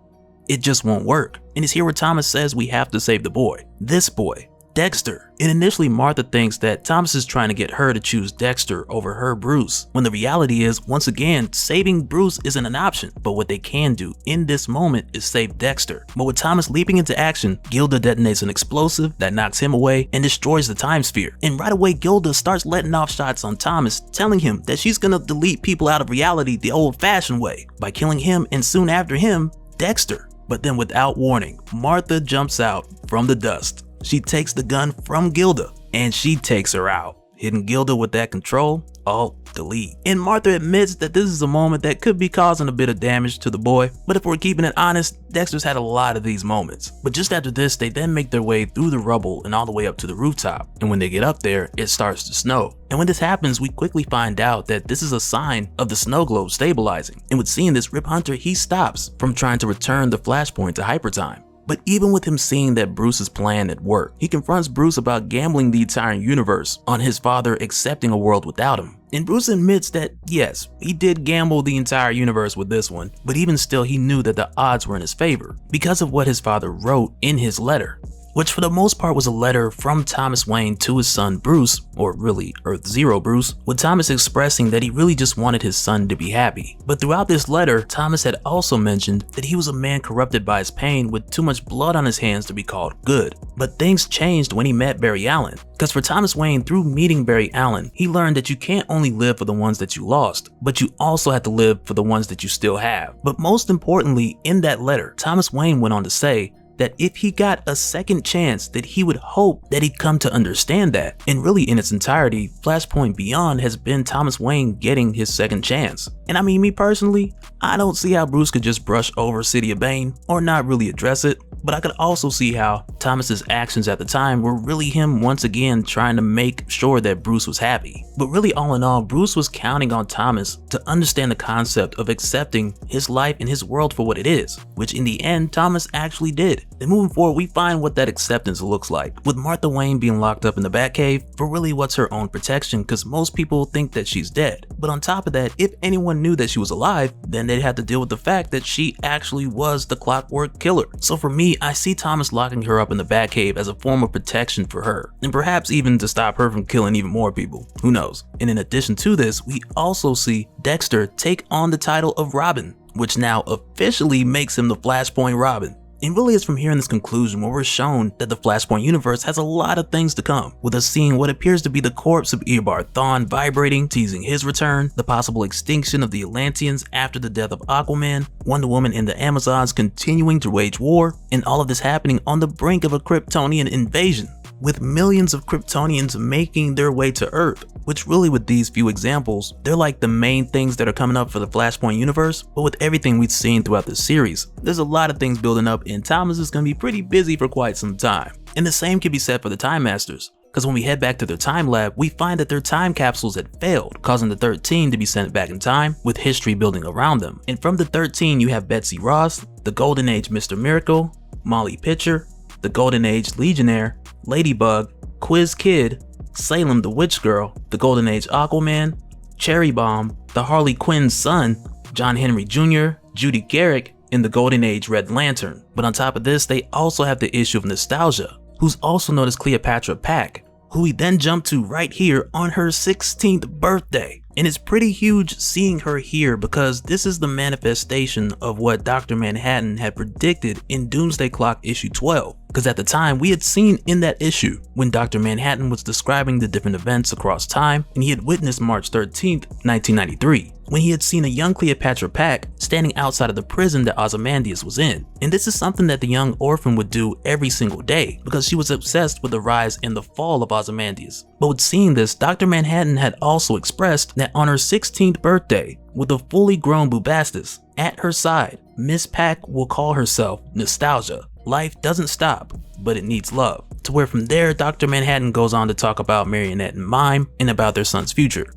It just won't work. And it's here where Thomas says we have to save the boy. This boy, Dexter. And initially Martha thinks that Thomas is trying to get her to choose Dexter over her Bruce, when the reality is, once again, saving Bruce isn't an option. But what they can do in this moment is save Dexter. But with Thomas leaping into action, Gilda detonates an explosive that knocks him away and destroys the time sphere. And right away Gilda starts letting off shots on Thomas, telling him that she's gonna delete people out of reality the old-fashioned way by killing him, and soon after him, Dexter. But then without warning, Martha jumps out from the dust. She takes the gun from Gilda and she takes her out, hitting Gilda with that control, alt, delete. And Martha admits that this is a moment that could be causing a bit of damage to the boy, but if we're keeping it honest, Dexter's had a lot of these moments. But just after this, they then make their way through the rubble and all the way up to the rooftop, and when they get up there, it starts to snow. And when this happens, we quickly find out that this is a sign of the snow globe stabilizing. And with seeing this, Rip Hunter, he stops from trying to return the Flashpoint to hypertime. But even with him seeing that Bruce's plan at work, he confronts Bruce about gambling the entire universe on his father accepting a world without him. And Bruce admits that yes, he did gamble the entire universe with this one, but even still he knew that the odds were in his favor because of what his father wrote in his letter, which for the most part was a letter from Thomas Wayne to his son Bruce, or really Earth Zero Bruce, with Thomas expressing that he really just wanted his son to be happy. But throughout this letter, Thomas had also mentioned that he was a man corrupted by his pain with too much blood on his hands to be called good. But things changed when he met Barry Allen, because for Thomas Wayne, through meeting Barry Allen, he learned that you can't only live for the ones that you lost, but you also have to live for the ones that you still have. But most importantly, in that letter, Thomas Wayne went on to say that if he got a second chance, that he would hope that he'd come to understand that. And really in its entirety, Flashpoint Beyond has been Thomas Wayne getting his second chance. And I mean, me personally, I don't see how Bruce could just brush over City of Bane or not really address it, but I could also see how Thomas's actions at the time were really him once again trying to make sure that Bruce was happy. But really all in all, Bruce was counting on Thomas to understand the concept of accepting his life and his world for what it is, which in the end, Thomas actually did. Then moving forward, we find what that acceptance looks like, with Martha Wayne being locked up in the Batcave for really what's her own protection, because most people think that she's dead. But on top of that, if anyone knew that she was alive, then they'd have to deal with the fact that she actually was the Clockwork killer. So for me, I see Thomas locking her up in the Batcave as a form of protection for her, and perhaps even to stop her from killing even more people. Who knows? And in addition to this, we also see Dexter take on the title of Robin, which now officially makes him the Flashpoint Robin. And really it's from here in this conclusion where we're shown that the Flashpoint universe has a lot of things to come, with us seeing what appears to be the corpse of Eobard Thawne vibrating, teasing his return, the possible extinction of the Atlanteans after the death of Aquaman, Wonder Woman and the Amazons continuing to wage war, and all of this happening on the brink of a Kryptonian invasion, with millions of Kryptonians making their way to Earth, which really with these few examples, they're like the main things that are coming up for the Flashpoint universe. But with everything we've seen throughout the series, there's a lot of things building up and Thomas is going to be pretty busy for quite some time. And the same can be said for the Time Masters, because when we head back to their time lab, we find that their time capsules had failed, causing the 13 to be sent back in time, with history building around them. And from the 13 you have Betsy Ross, the Golden Age Mr. Miracle, Molly Pitcher, the Golden Age Legionnaire, Ladybug, Quiz Kid, Salem the Witch Girl, the Golden Age Aquaman, Cherry Bomb, the Harley Quinn's son, John Henry Jr., Judy Garrick, and the Golden Age Red Lantern. But on top of this, they also have the issue of Nostalgia, who's also known as Cleopatra Pack, who we then jump to right here on her 16th birthday. And it's pretty huge seeing her here because this is the manifestation of what Dr. Manhattan had predicted in Doomsday Clock issue 12. Because at the time we had seen in that issue when Dr. Manhattan was describing the different events across time, and he had witnessed March 13th, 1993, when he had seen a young Cleopatra Pack standing outside of the prison that Ozymandias was in. And this is something that the young orphan would do every single day because she was obsessed with the rise and the fall of Ozymandias. But with seeing this, Dr. Manhattan had also expressed that on her 16th birthday, with a fully grown Bubastis at her side, Miss Pack will call herself Nostalgia. Life doesn't stop, but it needs love. To where from there, Dr. Manhattan goes on to talk about Marionette and Mime and about their son's future.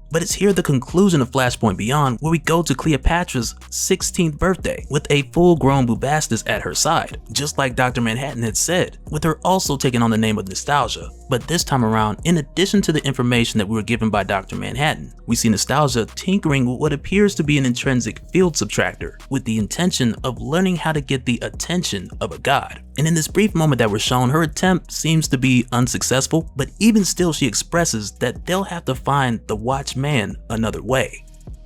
But it's here the conclusion of Flashpoint Beyond where we go to Cleopatra's 16th birthday with a full-grown Bubastis at her side, just like Dr. Manhattan had said, with her also taking on the name of Nostalgia. But this time around, in addition to the information that we were given by Dr. Manhattan, we see Nostalgia tinkering with what appears to be an intrinsic field subtractor with the intention of learning how to get the attention of a god. And in this brief moment that we're shown, her attempt seems to be unsuccessful, but even still she expresses that they'll have to find the Watchman another way.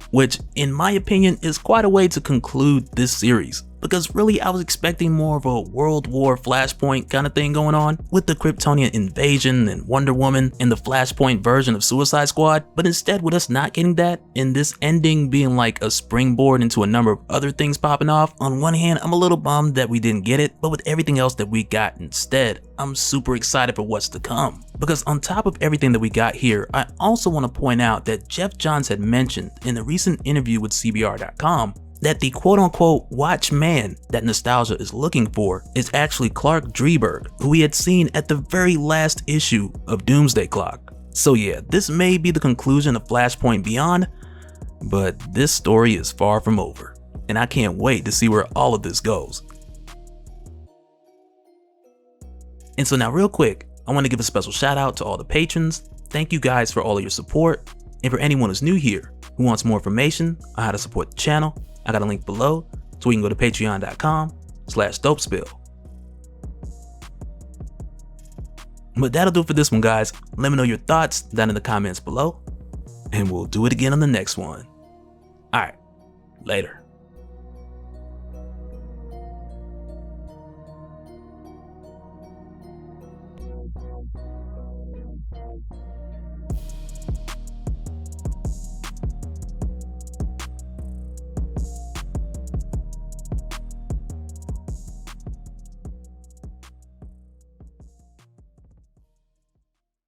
Which, in my opinion, is quite a way to conclude this series. Because really I was expecting more of a World War Flashpoint kind of thing going on with the Kryptonian invasion and Wonder Woman and the Flashpoint version of Suicide Squad, but instead with us not getting that and this ending being like a springboard into a number of other things popping off, on one hand I'm a little bummed that we didn't get it, but with everything else that we got instead, I'm super excited for what's to come. Because on top of everything that we got here, I also want to point out that Geoff Johns had mentioned in a recent interview with CBR.com that the quote-unquote Watchman that Nostalgia is looking for is actually Clark Dreberg, who we had seen at the very last issue of Doomsday Clock. So yeah, this may be the conclusion of Flashpoint Beyond, but this story is far from over, and I can't wait to see where all of this goes. And so now real quick, I want to give a special shout out to all the patrons. Thank you guys for all of your support, and for anyone who's new here who wants more information on how to support the channel, I got a link below so we can go to patreon.com/dopespill. But that'll do it for this one, guys. Let me know your thoughts down in the comments below, and we'll do it again on the next one. Alright, later.